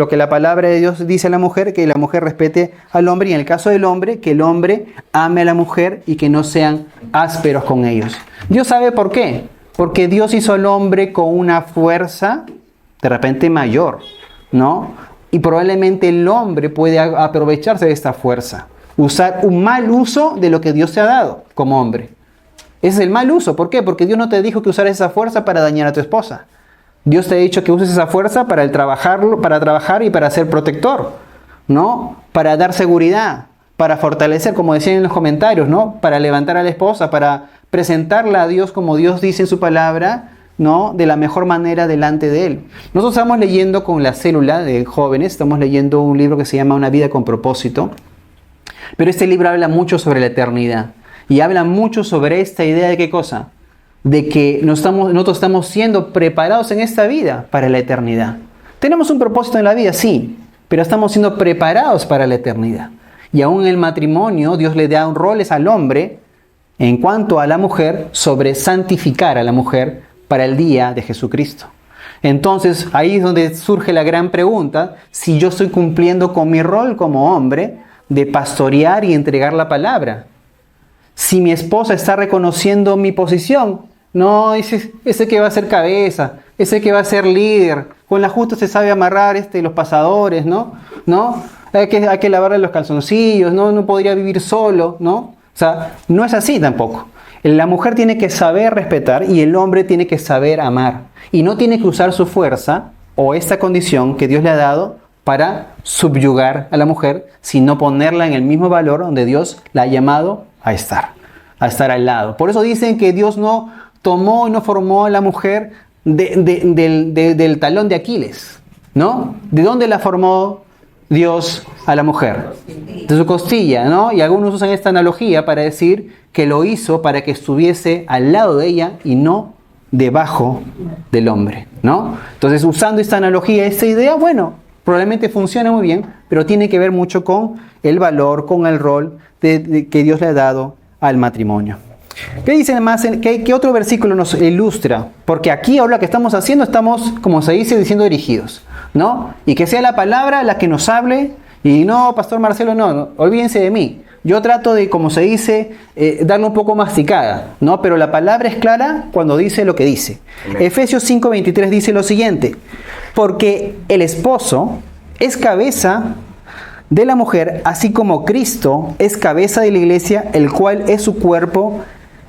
Speaker 1: que la palabra de Dios dice a la mujer, que la mujer respete al hombre, y en el caso del hombre, que el hombre ame a la mujer y que no sean ásperos con ellos. Dios sabe por qué, porque Dios hizo al hombre con una fuerza de repente mayor, ¿no? Y probablemente el hombre puede aprovecharse de esta fuerza, usar un mal uso de lo que Dios te ha dado como hombre. Ese es el mal uso. ¿Por qué? Porque Dios no te dijo que usaras esa fuerza para dañar a tu esposa. Dios te ha dicho que uses esa fuerza para trabajar y para ser protector, ¿no? Para dar seguridad, para fortalecer, como decían en los comentarios, ¿no? Para levantar a la esposa, para presentarla a Dios como Dios dice en su palabra, ¿no? De la mejor manera delante de Él. Nosotros estamos leyendo con la célula de jóvenes, estamos leyendo un libro que se llama Una vida con propósito, pero este libro habla mucho sobre la eternidad y habla mucho sobre esta idea de ¿qué cosa? De que nosotros estamos siendo preparados en esta vida para la eternidad. Tenemos un propósito en la vida, sí, pero estamos siendo preparados para la eternidad. Y aún en el matrimonio, Dios le da roles al hombre en cuanto a la mujer sobre santificar a la mujer para el día de Jesucristo. Entonces, ahí es donde surge la gran pregunta, si yo estoy cumpliendo con mi rol como hombre de pastorear y entregar la palabra. Si mi esposa está reconociendo mi posición, no, ese que va a ser cabeza, ese que va a ser líder, con la justa se sabe amarrar los pasadores, ¿no? Hay que lavarle los calzoncillos, no podría vivir solo, ¿no? O sea, no es así tampoco. La mujer tiene que saber respetar y el hombre tiene que saber amar. Y no tiene que usar su fuerza o esta condición que Dios le ha dado para subyugar a la mujer, sino ponerla en el mismo valor donde Dios la ha llamado a estar al lado. Por eso dicen que Dios no tomó y no formó a la mujer del talón de Aquiles, ¿no? ¿De dónde la formó Dios a la mujer? De su costilla, ¿no? Y algunos usan esta analogía para decir que lo hizo para que estuviese al lado de ella y no debajo del hombre, ¿no? Entonces, usando esta analogía, esta idea, bueno, probablemente funciona muy bien, pero tiene que ver mucho con el valor, con el rol que Dios le ha dado al matrimonio. ¿Qué dice más? ¿Qué otro versículo nos ilustra? Porque aquí ahora lo que estamos haciendo, estamos, como se dice, diciendo dirigidos, ¿no? Y que sea la palabra la que nos hable, y no, Pastor Marcelo, no, olvídense de mí. Yo trato de, como se dice, darle un poco masticada, ¿no? Pero la palabra es clara cuando dice lo que dice. Amén. Efesios 5:23 dice lo siguiente: porque el esposo es cabeza de la mujer, así como Cristo es cabeza de la iglesia, el cual es su cuerpo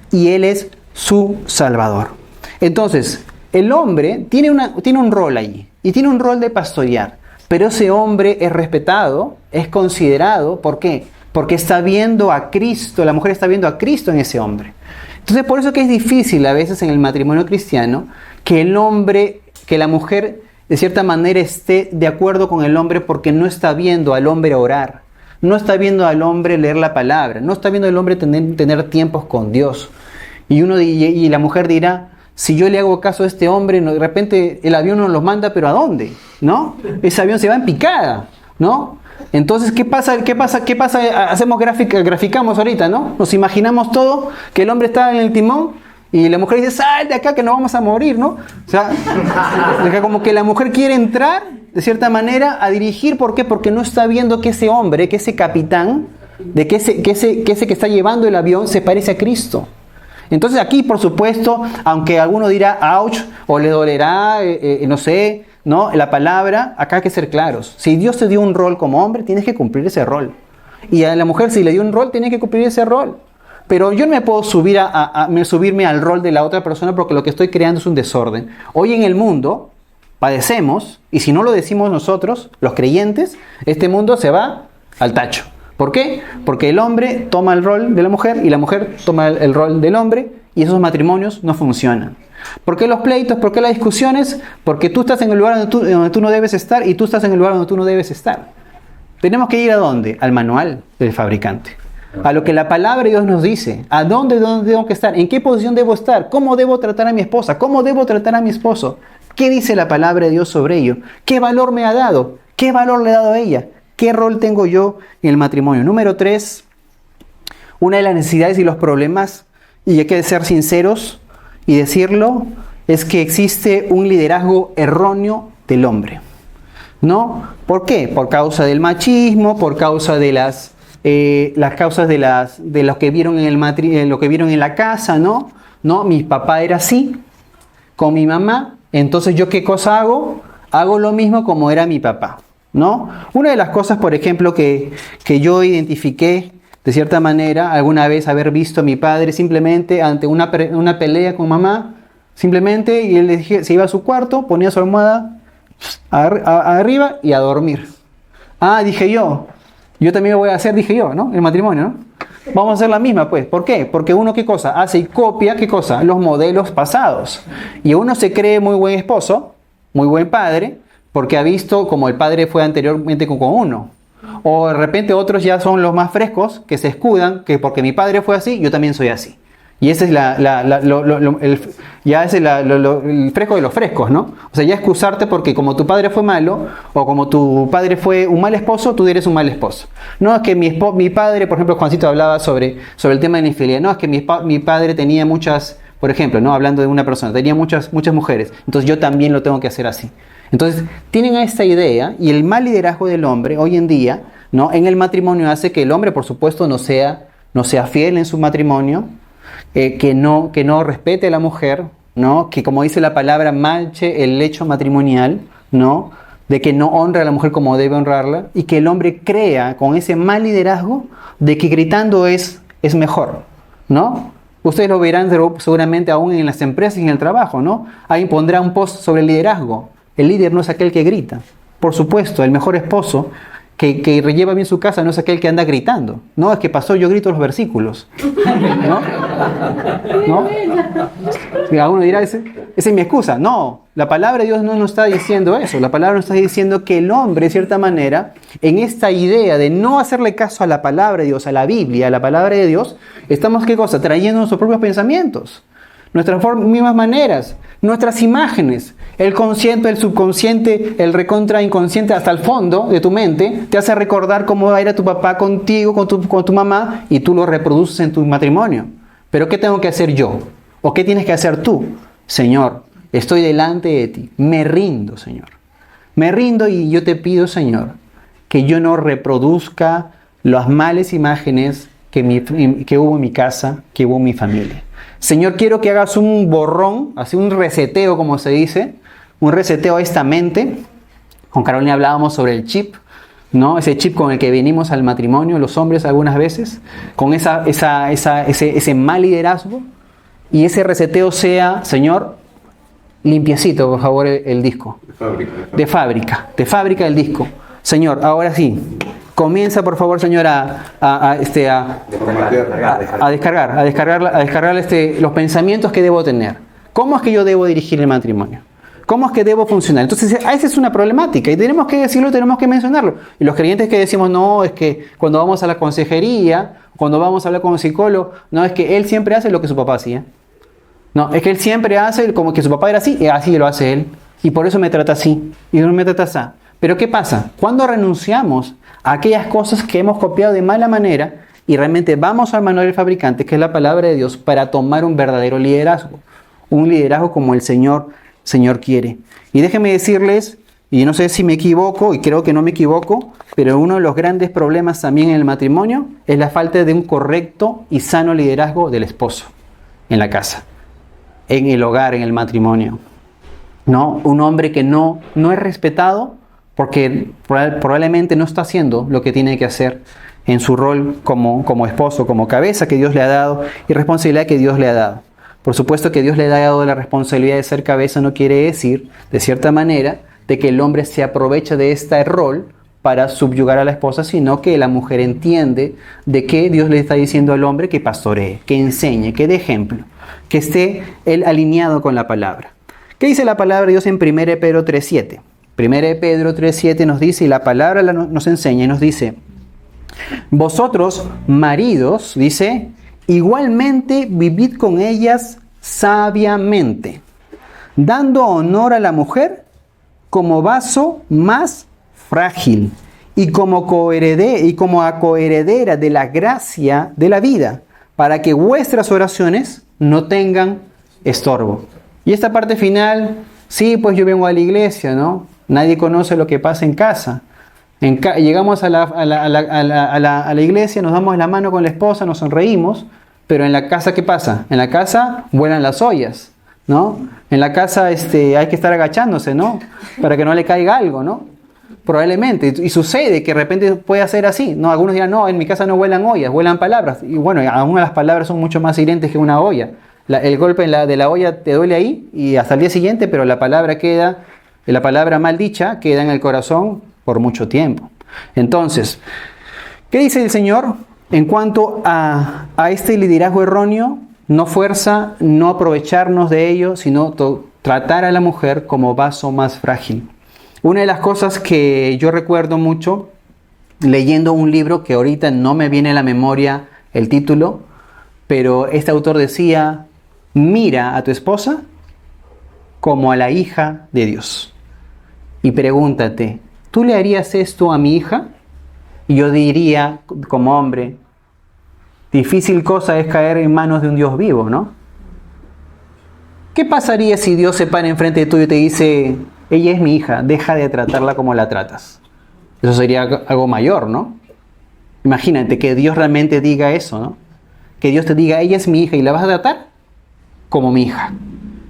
Speaker 1: y Él es su Salvador. Entonces, el hombre tiene un rol allí, y tiene un rol de pastorear, pero ese hombre es respetado, es considerado, ¿por qué? Porque está viendo a Cristo, la mujer está viendo a Cristo en ese hombre. Entonces, por eso que es difícil a veces en el matrimonio cristiano que la mujer de cierta manera esté de acuerdo con el hombre, porque no está viendo al hombre orar, no está viendo al hombre leer la palabra, no está viendo al hombre tener tiempos con Dios. Y la mujer dirá, si yo le hago caso a este hombre, de repente el avión nos los manda, pero ¿a dónde? ¿No? Ese avión se va en picada, ¿no? Entonces, ¿qué pasa? Graficamos ahorita, ¿no? Nos imaginamos todo, que el hombre está en el timón y la mujer dice, sal de acá que nos vamos a morir, ¿no? O sea, como que la mujer quiere entrar, de cierta manera, a dirigir. ¿Por qué? Porque no está viendo que ese hombre, que ese capitán, que ese que está llevando el avión, se parece a Cristo. Entonces aquí, por supuesto, aunque alguno dirá, ouch, o le dolerá, no sé, ¿no? La palabra, acá hay que ser claros. Si Dios te dio un rol como hombre, tienes que cumplir ese rol. Y a la mujer, si le dio un rol, tiene que cumplir ese rol. Pero yo no me puedo subirme al rol de la otra persona, porque lo que estoy creando es un desorden. Hoy en el mundo padecemos, y si no lo decimos nosotros, los creyentes, este mundo se va al tacho. ¿Por qué? Porque el hombre toma el rol de la mujer y la mujer toma el rol del hombre, y esos matrimonios no funcionan. ¿Por qué los pleitos? ¿Por qué las discusiones? Porque tú estás en el lugar donde tú no debes estar, y tú estás en el lugar donde tú no debes estar. Tenemos que ir ¿a dónde? Al manual del fabricante. A lo que la palabra de Dios nos dice. ¿A dónde tengo que estar? ¿En qué posición debo estar? ¿Cómo debo tratar a mi esposa? ¿Cómo debo tratar a mi esposo? ¿Qué dice la palabra de Dios sobre ello? ¿Qué valor me ha dado? ¿Qué valor le he dado a ella? ¿Qué rol tengo yo en el matrimonio? Número 3, una de las necesidades y los problemas, y hay que ser sinceros y decirlo, es que existe un liderazgo erróneo del hombre, ¿no? ¿Por qué? Por causa del machismo, por causa de las causas de lo que vieron lo que vieron en la casa, ¿no? No, mi papá era así con mi mamá, entonces yo ¿qué cosa hago? Hago lo mismo como era mi papá, ¿no? Una de las cosas, por ejemplo, que yo identifiqué de cierta manera, alguna vez haber visto a mi padre simplemente ante una pelea con mamá, simplemente, y él se iba a su cuarto, ponía su almohada arriba y a dormir. Dije yo también lo voy a hacer, dije yo, ¿no? El matrimonio, ¿no? Vamos a hacer la misma, pues. ¿Por qué? Porque uno, ¿qué cosa? Hace y copia, ¿qué cosa? Los modelos pasados. Y uno se cree muy buen esposo, muy buen padre, porque ha visto como el padre fue anteriormente con uno. O de repente otros ya son los más frescos, que se escudan, que porque mi padre fue así, yo también soy así. Y ese es el fresco de los frescos, ¿no? O sea, ya excusarte porque como tu padre fue malo, o como tu padre fue un mal esposo, tú eres un mal esposo. No es que mi padre, por ejemplo, Juancito hablaba sobre el tema de la infidelidad. No, es que mi padre tenía muchas por ejemplo, ¿no? Hablando de una persona, tenía muchas mujeres, entonces yo también lo tengo que hacer así. Entonces, tienen esta idea y el mal liderazgo del hombre hoy en día, ¿no? En el matrimonio hace que el hombre, por supuesto, no sea fiel en su matrimonio, que no respete a la mujer, ¿no? Que, como dice la palabra, manche el lecho matrimonial, ¿no? De que no honra a la mujer como debe honrarla, y que el hombre crea con ese mal liderazgo de que gritando es mejor, ¿no? Ustedes lo verán seguramente aún en las empresas y en el trabajo, ¿no? Alguien pondrá un post sobre el liderazgo. El líder no es aquel que grita. Por supuesto, el mejor esposo que lleva bien su casa no es aquel que anda gritando. No, es que pastor, yo grito los versículos. ¿No? ¿No? Y alguno dirá, esa es mi excusa. No, la palabra de Dios no nos está diciendo eso. La palabra nos está diciendo que el hombre, de cierta manera, en esta idea de no hacerle caso a la palabra de Dios, a la Biblia, a la palabra de Dios, estamos, ¿qué cosa? Trayendo nuestros propios pensamientos, nuestras mismas maneras, nuestras imágenes. El consciente, el subconsciente, el recontra inconsciente, hasta el fondo de tu mente, te hace recordar cómo era tu papá contigo, con tu mamá, y tú lo reproduces en tu matrimonio. Pero ¿qué tengo que hacer yo? ¿O qué tienes que hacer tú? Señor, estoy delante de ti. Me rindo, Señor. Me rindo y yo te pido, Señor, que yo no reproduzca las malas imágenes que hubo en mi casa, que hubo en mi familia. Señor, quiero que hagas un borrón, así un reseteo, como se dice, un reseteo a esta mente. Con Carolina hablábamos sobre el chip, ¿no? Ese chip con el que venimos al matrimonio, los hombres algunas veces, con ese mal liderazgo, y ese reseteo sea, Señor, limpiecito, por favor, el disco. De fábrica el disco. Señor, ahora sí. Comienza, por favor, Señor, a descargar los pensamientos que debo tener. ¿Cómo es que yo debo dirigir el matrimonio? ¿Cómo es que debo funcionar? Entonces, esa es una problemática y tenemos que decirlo, tenemos que mencionarlo. Y los creyentes que decimos, no, es que cuando vamos a la consejería, cuando vamos a hablar con un psicólogo, no, es que él siempre hace lo que su papá hacía. No, es que él siempre hace como que su papá era así, y así lo hace él. Y por eso me trata así, y no me trata así. Pero ¿qué pasa? Cuando renunciamos a aquellas cosas que hemos copiado de mala manera y realmente vamos al manual del fabricante, que es la palabra de Dios, para tomar un verdadero liderazgo. Un liderazgo como el Señor quiere. Y déjenme decirles, y no sé si me equivoco, y creo que no me equivoco, pero uno de los grandes problemas también en el matrimonio es la falta de un correcto y sano liderazgo del esposo en la casa, en el hogar, en el matrimonio. ¿No? Un hombre que no es respetado porque probablemente no está haciendo lo que tiene que hacer en su rol como esposo, como cabeza que Dios le ha dado y responsabilidad que Dios le ha dado. Por supuesto que Dios le ha dado la responsabilidad de ser cabeza, no quiere decir, de cierta manera, de que el hombre se aprovecha de este rol para subyugar a la esposa, sino que la mujer entiende de que Dios le está diciendo al hombre que pastoree, que enseñe, que dé ejemplo, que esté él alineado con la palabra. ¿Qué dice la palabra de Dios en 1 Pedro 3:7? 1 Pedro 3:7 nos dice, y la palabra nos enseña y nos dice, vosotros, maridos, dice, igualmente vivid con ellas sabiamente, dando honor a la mujer como vaso más frágil y como coheredera de la gracia de la vida, para que vuestras oraciones no tengan estorbo. Y esta parte final, sí, pues yo vengo a la iglesia, ¿no? Nadie conoce lo que pasa en casa. Llegamos a la iglesia, nos damos la mano con la esposa, nos sonreímos, pero en la casa, ¿qué pasa? En la casa vuelan las ollas, ¿no? En la casa hay que estar agachándose, ¿no? Para que no le caiga algo, ¿no? Probablemente. Y sucede que de repente puede ser así, ¿no? Algunos dirán, no, en mi casa no vuelan ollas, vuelan palabras. Y bueno, aún las palabras son mucho más hirientes que una olla. El golpe de la olla te duele ahí y hasta el día siguiente, pero la palabra mal dicha queda en el corazón por mucho tiempo. Entonces, ¿qué dice el Señor en cuanto a este liderazgo erróneo? No fuerza, no aprovecharnos de ello, sino tratar a la mujer como vaso más frágil. Una de las cosas que yo recuerdo mucho, leyendo un libro que ahorita no me viene a la memoria el título, pero este autor decía, mira a tu esposa como a la hija de Dios. Y pregúntate, ¿tú le harías esto a mi hija? Y yo diría, como hombre, difícil cosa es caer en manos de un Dios vivo, ¿no? ¿Qué pasaría si Dios se para enfrente de tú y te dice, ella es mi hija, deja de tratarla como la tratas? Eso sería algo mayor, ¿no? Imagínate que Dios realmente diga eso, ¿no? Que Dios te diga, ella es mi hija y la vas a tratar como mi hija.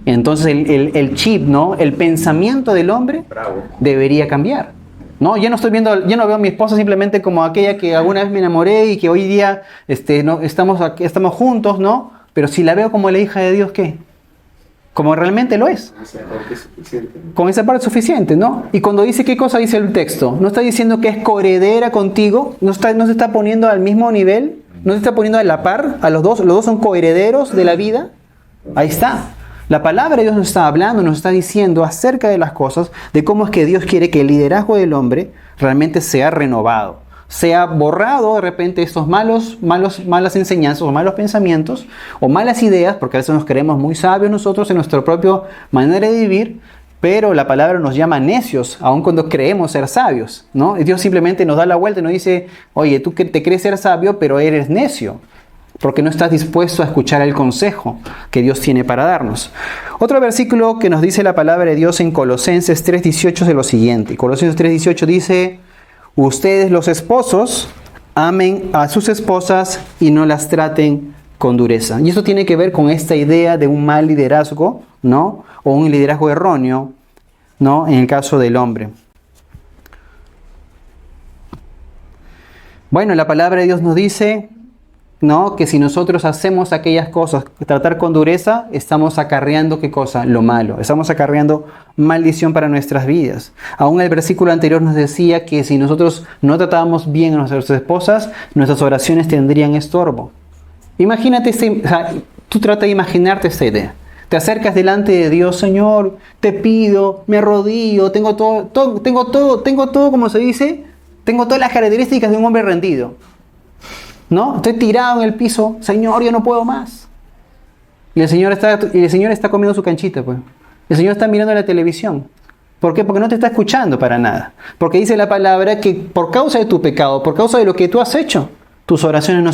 Speaker 1: Entonces el chip, ¿no? El pensamiento del hombre debería cambiar. No, yo no veo a mi esposa simplemente como aquella que alguna vez me enamoré y que hoy día no, estamos juntos, ¿no? Pero si la veo como la hija de Dios, ¿qué? Como realmente lo es. Con esa parte es suficiente, ¿no? Y cuando dice, ¿qué cosa dice el texto? No está diciendo que es coheredera contigo, no se está poniendo al mismo nivel, no se está poniendo a la par, a los dos son coherederos de la vida. Ahí está. La palabra de Dios nos está hablando, nos está diciendo acerca de las cosas, de cómo es que Dios quiere que el liderazgo del hombre realmente sea renovado, sea borrado de repente estos malas enseñanzas o malos pensamientos o malas ideas, porque a veces nos creemos muy sabios nosotros en nuestra propia manera de vivir, pero la palabra nos llama necios, aun cuando creemos ser sabios, ¿no? Y Dios simplemente nos da la vuelta y nos dice, oye, tú que te crees ser sabio, pero eres necio, porque no estás dispuesto a escuchar el consejo que Dios tiene para darnos. Otro versículo que nos dice la palabra de Dios en Colosenses 3:18 es lo siguiente. Colosenses 3:18 dice, ustedes los esposos amen a sus esposas y no las traten con dureza. Y esto tiene que ver con esta idea de un mal liderazgo, ¿no? O un liderazgo erróneo, ¿no? En el caso del hombre. Bueno, la palabra de Dios nos dice, ¿no? Que si nosotros hacemos aquellas cosas, tratar con dureza, estamos acarreando, ¿qué cosa? Lo malo. Estamos acarreando maldición para nuestras vidas. Aún el versículo anterior nos decía que si nosotros no tratábamos bien a nuestras esposas, nuestras oraciones tendrían estorbo. Imagínate, tú trata de imaginarte esta idea. Te acercas delante de Dios, Señor, te pido, me arrodillo, tengo todo, como se dice, tengo todas las características de un hombre rendido. ¿No? Estoy tirado en el piso, Señor, yo no puedo más. Y el Señor está comiendo su canchita, pues. El Señor está mirando la televisión. ¿Por qué? Porque no te está escuchando para nada. Porque dice la palabra que por causa de tu pecado, por causa de lo que tú has hecho, tus oraciones no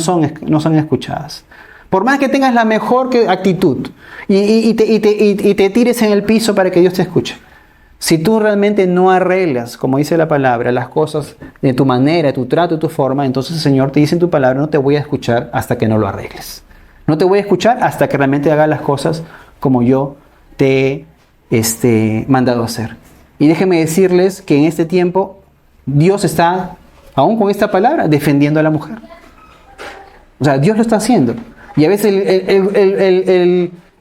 Speaker 1: son escuchadas. Por más que tengas la mejor actitud y te tires en el piso para que Dios te escuche. Si tú realmente no arreglas, como dice la palabra, las cosas de tu manera, tu trato, tu forma, entonces el Señor te dice en tu palabra, no te voy a escuchar hasta que no lo arregles. No te voy a escuchar hasta que realmente hagas las cosas como yo te he mandado a hacer. Y déjenme decirles que en este tiempo Dios está, aún con esta palabra, defendiendo a la mujer. O sea, Dios lo está haciendo. Y a veces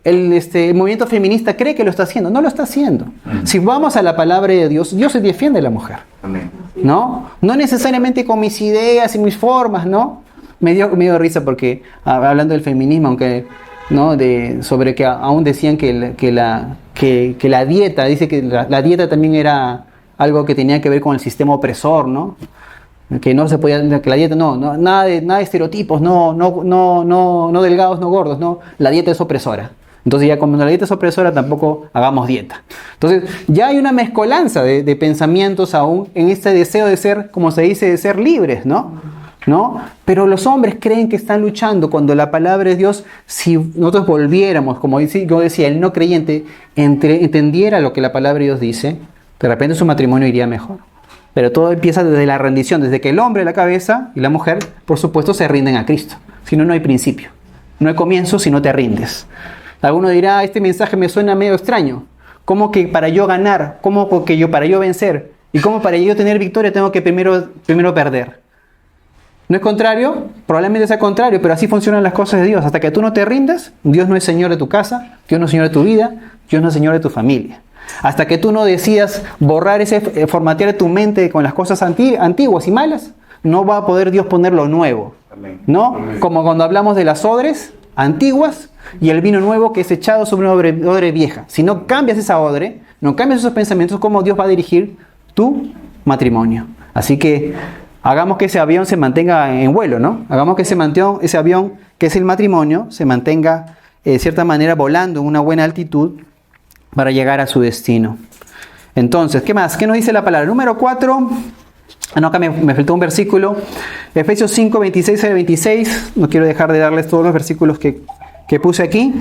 Speaker 1: el movimiento feminista cree que lo está haciendo. No lo está haciendo. Si vamos a la palabra de Dios, Dios se defiende a la mujer.
Speaker 2: Amén.
Speaker 1: ¿No? No necesariamente con mis ideas y mis formas, ¿no? Me dio risa porque, hablando del feminismo, aunque, ¿no? Sobre que aún decían que la dieta, dice que la dieta también era algo que tenía que ver con el sistema opresor, ¿no? Que no se podía, que la dieta nada de estereotipos, no delgados, no gordos, no, la dieta es opresora. Entonces ya como la dieta es opresora, tampoco hagamos dieta. Entonces ya hay una mezcolanza de pensamientos aún en este deseo de ser, como se dice, de ser libres, ¿no? Pero los hombres creen que están luchando cuando la palabra de Dios, si nosotros volviéramos, como yo decía, el no creyente entendiera lo que la palabra de Dios dice, de repente su matrimonio iría mejor. Pero todo empieza desde la rendición, desde que el hombre, la cabeza y la mujer, por supuesto, se rinden a Cristo. Si no, no hay principio. No hay comienzo si no te rindes. Alguno dirá, este mensaje me suena medio extraño. ¿Cómo que para yo ganar? ¿Cómo que para yo vencer? ¿Y cómo para yo tener victoria tengo que primero perder? ¿No es contrario? Probablemente sea contrario, pero así funcionan las cosas de Dios. Hasta que tú no te rindas, Dios no es Señor de tu casa, Dios no es Señor de tu vida, Dios no es Señor de tu familia. Hasta que tú no decidas borrar formatear tu mente con las cosas antiguas y malas, no va a poder Dios poner lo nuevo. ¿No? Como cuando hablamos de las odres antiguas y el vino nuevo que es echado sobre una odre vieja. Si no cambias esa odre, no cambias esos pensamientos, ¿cómo Dios va a dirigir tu matrimonio? Así que hagamos que ese avión se mantenga en vuelo, ¿no? Hagamos que ese avión, que es el matrimonio, se mantenga de cierta manera volando en una buena altitud para llegar a su destino. Entonces, ¿qué más? ¿Qué nos dice la palabra? Número 4. Acá me faltó un versículo. Efesios 5, 26 al 26. No quiero dejar de darles todos los versículos que puse aquí.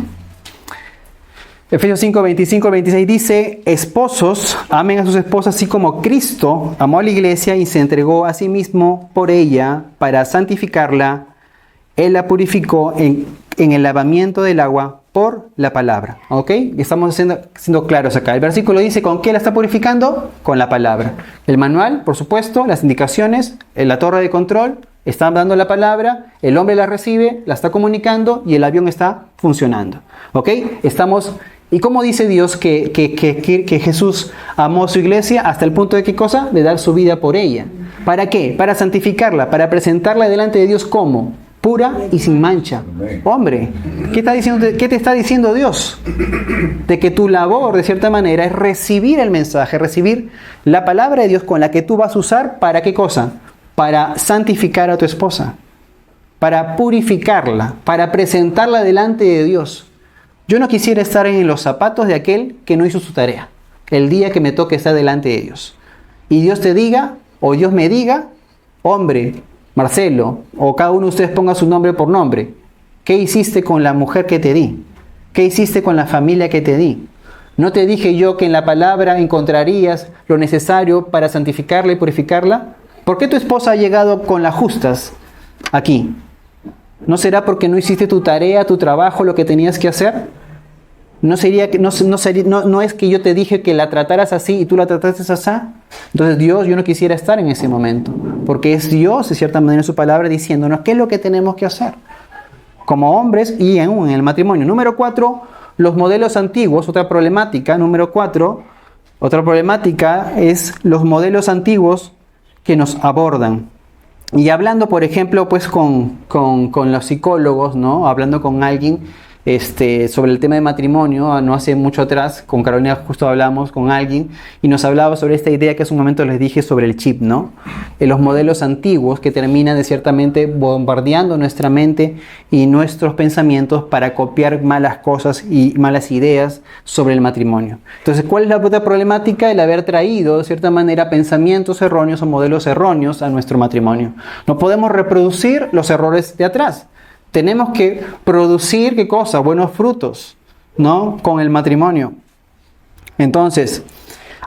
Speaker 1: Efesios 5, 25 al 26 dice: esposos, amen a sus esposas así como Cristo amó a la iglesia y se entregó a sí mismo por ella para santificarla. Él la purificó en el lavamiento del agua por la palabra. ¿Ok? Estamos siendo claros acá. El versículo dice: ¿con qué la está purificando? Con la palabra. El manual, por supuesto, las indicaciones, la torre de control, están dando la palabra, el hombre la recibe, la está comunicando y el avión está funcionando. ¿Ok? ¿Y cómo dice Dios que Jesús amó a su iglesia hasta el punto de qué cosa? De dar su vida por ella. ¿Para qué? Para santificarla, para presentarla delante de Dios como pura y sin mancha. Hombre, ¿qué te está diciendo Dios? De que tu labor, de cierta manera, es recibir el mensaje, recibir la palabra de Dios con la que tú vas a usar, ¿para qué cosa? Para santificar a tu esposa, para purificarla, para presentarla delante de Dios. Yo no quisiera estar en los zapatos de aquel que no hizo su tarea, el día que me toque estar delante de Dios. Y Dios te diga, o Dios me diga: hombre, Marcelo, o cada uno de ustedes ponga su nombre por nombre, ¿qué hiciste con la mujer que te di? ¿Qué hiciste con la familia que te di? ¿No te dije yo que en la palabra encontrarías lo necesario para santificarla y purificarla? ¿Por qué tu esposa ha llegado con las justas aquí? ¿No será porque no hiciste tu tarea, tu trabajo, lo que tenías que hacer? ¿No es que yo te dije que la trataras así y tú la trataste así? Entonces Dios, yo no quisiera estar en ese momento, porque es Dios, de cierta manera, en su palabra, diciéndonos qué es lo que tenemos que hacer como hombres y en el matrimonio. Número 4, los modelos antiguos. Otra problemática, número 4, otra problemática es los modelos antiguos que nos abordan. Y hablando, por ejemplo, pues con los psicólogos, ¿no? Hablando con alguien sobre el tema de matrimonio, no hace mucho atrás, con Carolina justo hablamos con alguien y nos hablaba sobre esta idea que hace un momento les dije sobre el chip, ¿no? Los modelos antiguos que terminan de ciertamente bombardeando nuestra mente y nuestros pensamientos para copiar malas cosas y malas ideas sobre el matrimonio. Entonces, ¿cuál es la otra problemática? El haber traído, de cierta manera, pensamientos erróneos o modelos erróneos a nuestro matrimonio. No podemos reproducir los errores de atrás. Tenemos que producir, ¿qué cosa? Buenos frutos, ¿no? Con el matrimonio. Entonces,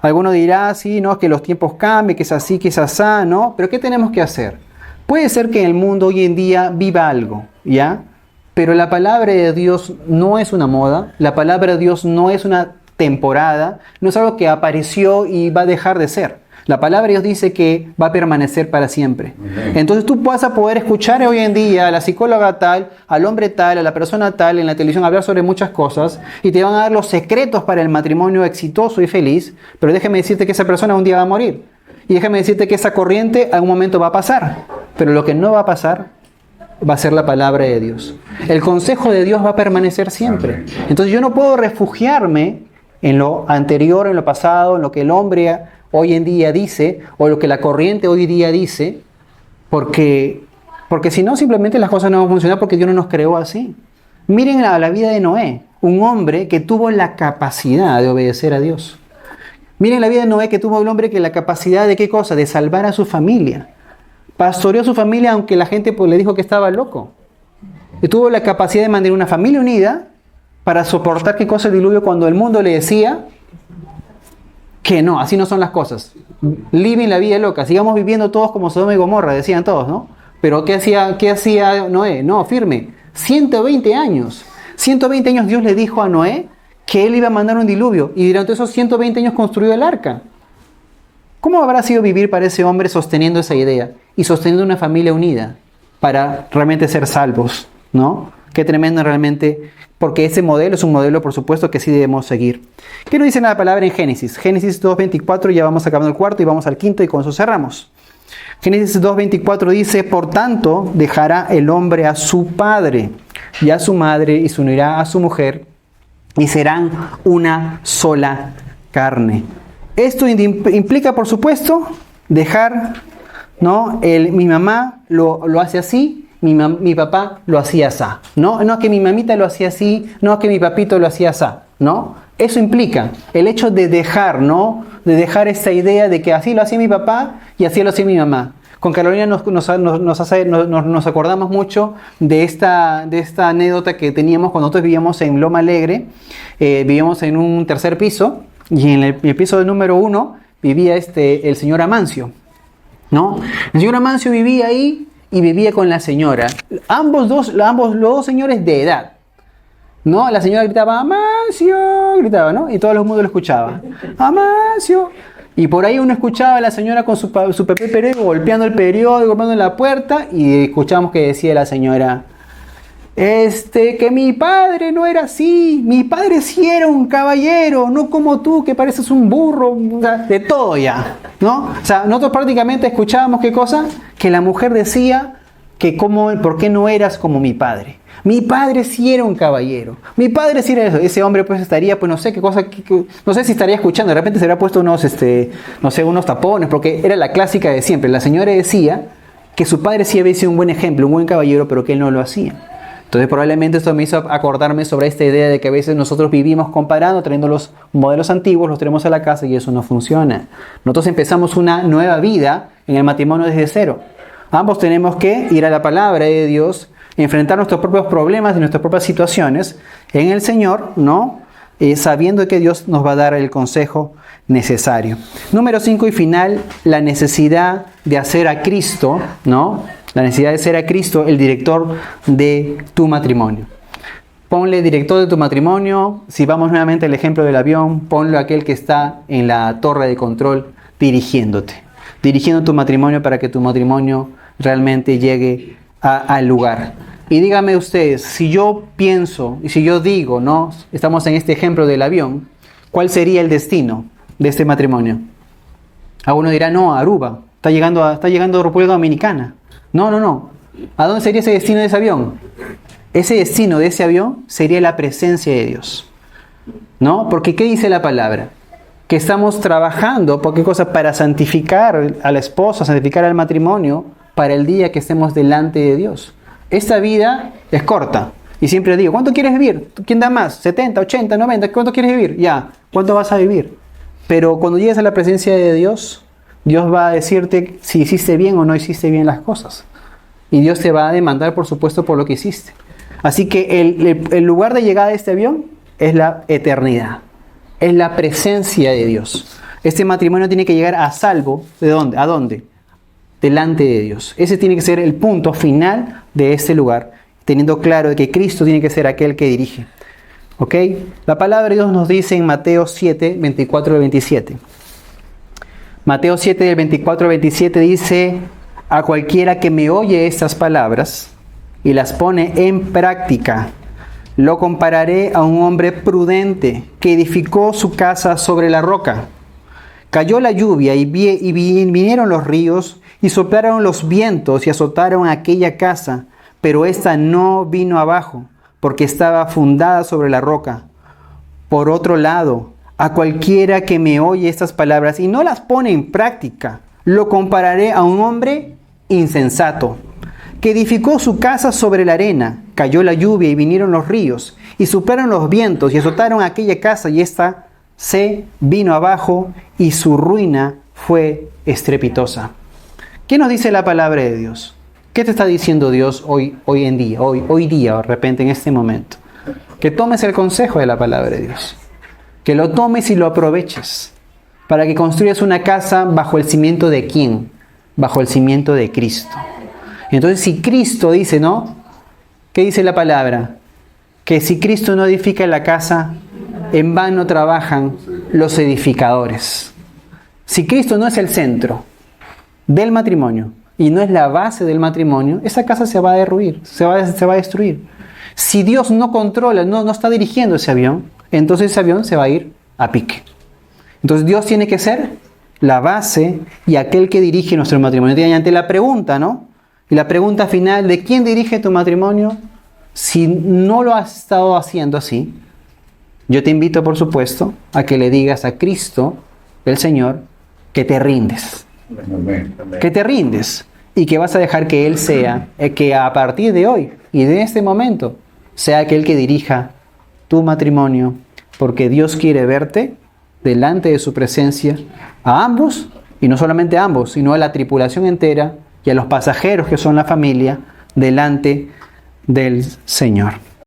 Speaker 1: alguno dirá, sí, no, que los tiempos cambian, que es así, que es asá, ¿no? Pero ¿qué tenemos que hacer? Puede ser que en el mundo hoy en día viva algo, ¿ya? Pero la palabra de Dios no es una moda, la palabra de Dios no es una temporada, no es algo que apareció y va a dejar de ser. La palabra de Dios dice que va a permanecer para siempre. Entonces tú vas a poder escuchar hoy en día a la psicóloga tal, al hombre tal, a la persona tal en la televisión hablar sobre muchas cosas y te van a dar los secretos para el matrimonio exitoso y feliz, pero déjame decirte que esa persona un día va a morir. Y déjame decirte que esa corriente a un momento va a pasar. Pero lo que no va a pasar va a ser la palabra de Dios. El consejo de Dios va a permanecer siempre. Entonces yo no puedo refugiarme en lo anterior, en lo pasado, en lo que el hombre hoy en día dice, o lo que la corriente hoy día dice, porque si no, simplemente las cosas no van a funcionar porque Dios no nos creó así. Miren la vida de Noé, un hombre que tuvo la capacidad de obedecer a Dios. Miren la vida de Noé, que tuvo el hombre que la capacidad de ¿qué cosa? De salvar a su familia. Pastoreó a su familia aunque la gente pues, le dijo que estaba loco. Y tuvo la capacidad de mantener una familia unida para soportar ¿qué cosa? El diluvio cuando el mundo le decía que no, así no son las cosas. Living la vida loca, sigamos viviendo todos como Sodoma y Gomorra, decían todos, ¿no? Pero ¿qué hacía Noé? No, firme, 120 años. 120 años Dios le dijo a Noé que él iba a mandar un diluvio y durante esos 120 años construyó el arca. ¿Cómo habrá sido vivir para ese hombre sosteniendo esa idea y sosteniendo una familia unida para realmente ser salvos, ¿no? Qué tremendo realmente, porque ese modelo es un modelo, por supuesto, que sí debemos seguir. ¿Qué nos dice la palabra en Génesis? Génesis 2.24, ya vamos acabando el cuarto y vamos al quinto y con eso cerramos. Génesis 2.24 dice: por tanto, dejará el hombre a su padre y a su madre y se unirá a su mujer y serán una sola carne. Esto implica, por supuesto, dejar, ¿no? Mi mamá lo hace así. Mi papá lo hacía así, ¿no? No que mi mamita lo hacía así, no que mi papito lo hacía así, ¿no? Eso implica el hecho de dejar, ¿no? De dejar esa idea de que así lo hacía mi papá y así lo hacía mi mamá. Con Carolina nos acordamos mucho de esta anécdota que teníamos cuando nosotros vivíamos en Loma Alegre. Vivíamos en un tercer piso y en el piso número 1 vivía el señor Amancio, ¿no? El señor Amancio vivía ahí y vivía con la señora. Los dos señores de edad, ¿no? La señora gritaba, Amancio, gritaba, ¿no? Y todo el mundo lo escuchaba. Amancio. Y por ahí uno escuchaba a la señora con su papel periódico, golpeando el periódico, golpeando la puerta, y escuchamos que decía la señora, que mi padre no era así, mi padre sí era un caballero, no como tú que pareces un burro, de todo ya, ¿no? O sea, nosotros prácticamente escuchábamos ¿qué cosa? Que la mujer decía que ¿por qué no eras como mi padre? Mi padre sí era un caballero, mi padre sí era eso. Ese hombre pues estaría, pues no sé qué cosa, no sé si estaría escuchando, de repente se habría puesto unos tapones, porque era la clásica de siempre. La señora decía que su padre sí había sido un buen ejemplo, un buen caballero, pero que él no lo hacía. Entonces probablemente esto me hizo acordarme sobre esta idea de que a veces nosotros vivimos comparando, trayendo los modelos antiguos, los traemos a la casa y eso no funciona. Nosotros empezamos una nueva vida en el matrimonio desde cero. Ambos tenemos que ir a la palabra de Dios, enfrentar nuestros propios problemas y nuestras propias situaciones en el Señor, ¿no? Sabiendo que Dios nos va a dar el consejo necesario. Número 5 y final, la necesidad de hacer a Cristo, ¿no? La necesidad de ser a Cristo el director de tu matrimonio. Ponle director de tu matrimonio. Si vamos nuevamente al ejemplo del avión, ponlo a aquel que está en la torre de control dirigiendo tu matrimonio para que tu matrimonio realmente llegue al lugar. Y dígame ustedes, si yo pienso y si yo digo, ¿no? Estamos en este ejemplo del avión, ¿cuál sería el destino de este matrimonio? Alguno dirá, no, Aruba, está llegando a República Dominicana. No. ¿A dónde sería ese destino de ese avión? Ese destino de ese avión sería la presencia de Dios, ¿no? Porque ¿qué dice la palabra? Que estamos trabajando, ¿por qué cosa? Para santificar a la esposa, santificar al matrimonio, para el día que estemos delante de Dios. Esta vida es corta. Y siempre digo, ¿cuánto quieres vivir? ¿Quién da más? 70, 80, 90, ¿cuánto quieres vivir? Ya, ¿cuánto vas a vivir? Pero cuando llegues a la presencia de Dios, Dios va a decirte si hiciste bien o no hiciste bien las cosas. Y Dios te va a demandar, por supuesto, por lo que hiciste. Así que el lugar de llegada de este avión es la eternidad. Es la presencia de Dios. Este matrimonio tiene que llegar a salvo. ¿De dónde? ¿A dónde? Delante de Dios. Ese tiene que ser el punto final de este lugar, teniendo claro de que Cristo tiene que ser aquel que dirige. ¿Ok? La palabra de Dios nos dice en Mateo 7, 24 al 27. Mateo 7, del 24 al 27 dice, a cualquiera que me oye estas palabras y las pone en práctica, lo compararé a un hombre prudente que edificó su casa sobre la roca. Cayó la lluvia y vinieron los ríos y soplaron los vientos y azotaron aquella casa, pero ésta no vino abajo, porque estaba fundada sobre la roca. Por otro lado, a cualquiera que me oye estas palabras y no las pone en práctica, lo compararé a un hombre insensato, que edificó su casa sobre la arena. Cayó la lluvia y vinieron los ríos, y soplaron los vientos y azotaron aquella casa, y ésta se vino abajo, y su ruina fue estrepitosa. ¿Qué nos dice la palabra de Dios? ¿Qué te está diciendo Dios hoy en día, hoy día, de repente, en este momento? Que tomes el consejo de la palabra de Dios. Que lo tomes y lo aproveches. Para que construyas una casa bajo el cimiento de ¿quién? Bajo el cimiento de Cristo. Entonces, si Cristo dice, ¿no? ¿Qué dice la palabra? Que si Cristo no edifica la casa, en vano trabajan los edificadores. Si Cristo no es el centro del matrimonio y no es la base del matrimonio, esa casa se va a derruir, se va a destruir. Si Dios no controla, no está dirigiendo ese avión, entonces ese avión se va a ir a pique. Entonces Dios tiene que ser la base y aquel que dirige nuestro matrimonio. Y ante la pregunta, ¿no? Y la pregunta final de quién dirige tu matrimonio, si no lo has estado haciendo así, yo te invito, por supuesto, a que le digas a Cristo, el Señor, que te rindes. Amén. Que te rindes y que vas a dejar que Él sea, que a partir de hoy y de este momento, sea aquel que dirija tu matrimonio, porque Dios quiere verte delante de su presencia, a ambos, y no solamente a ambos, sino a la tripulación entera, y a los pasajeros, que son la familia, delante del Señor.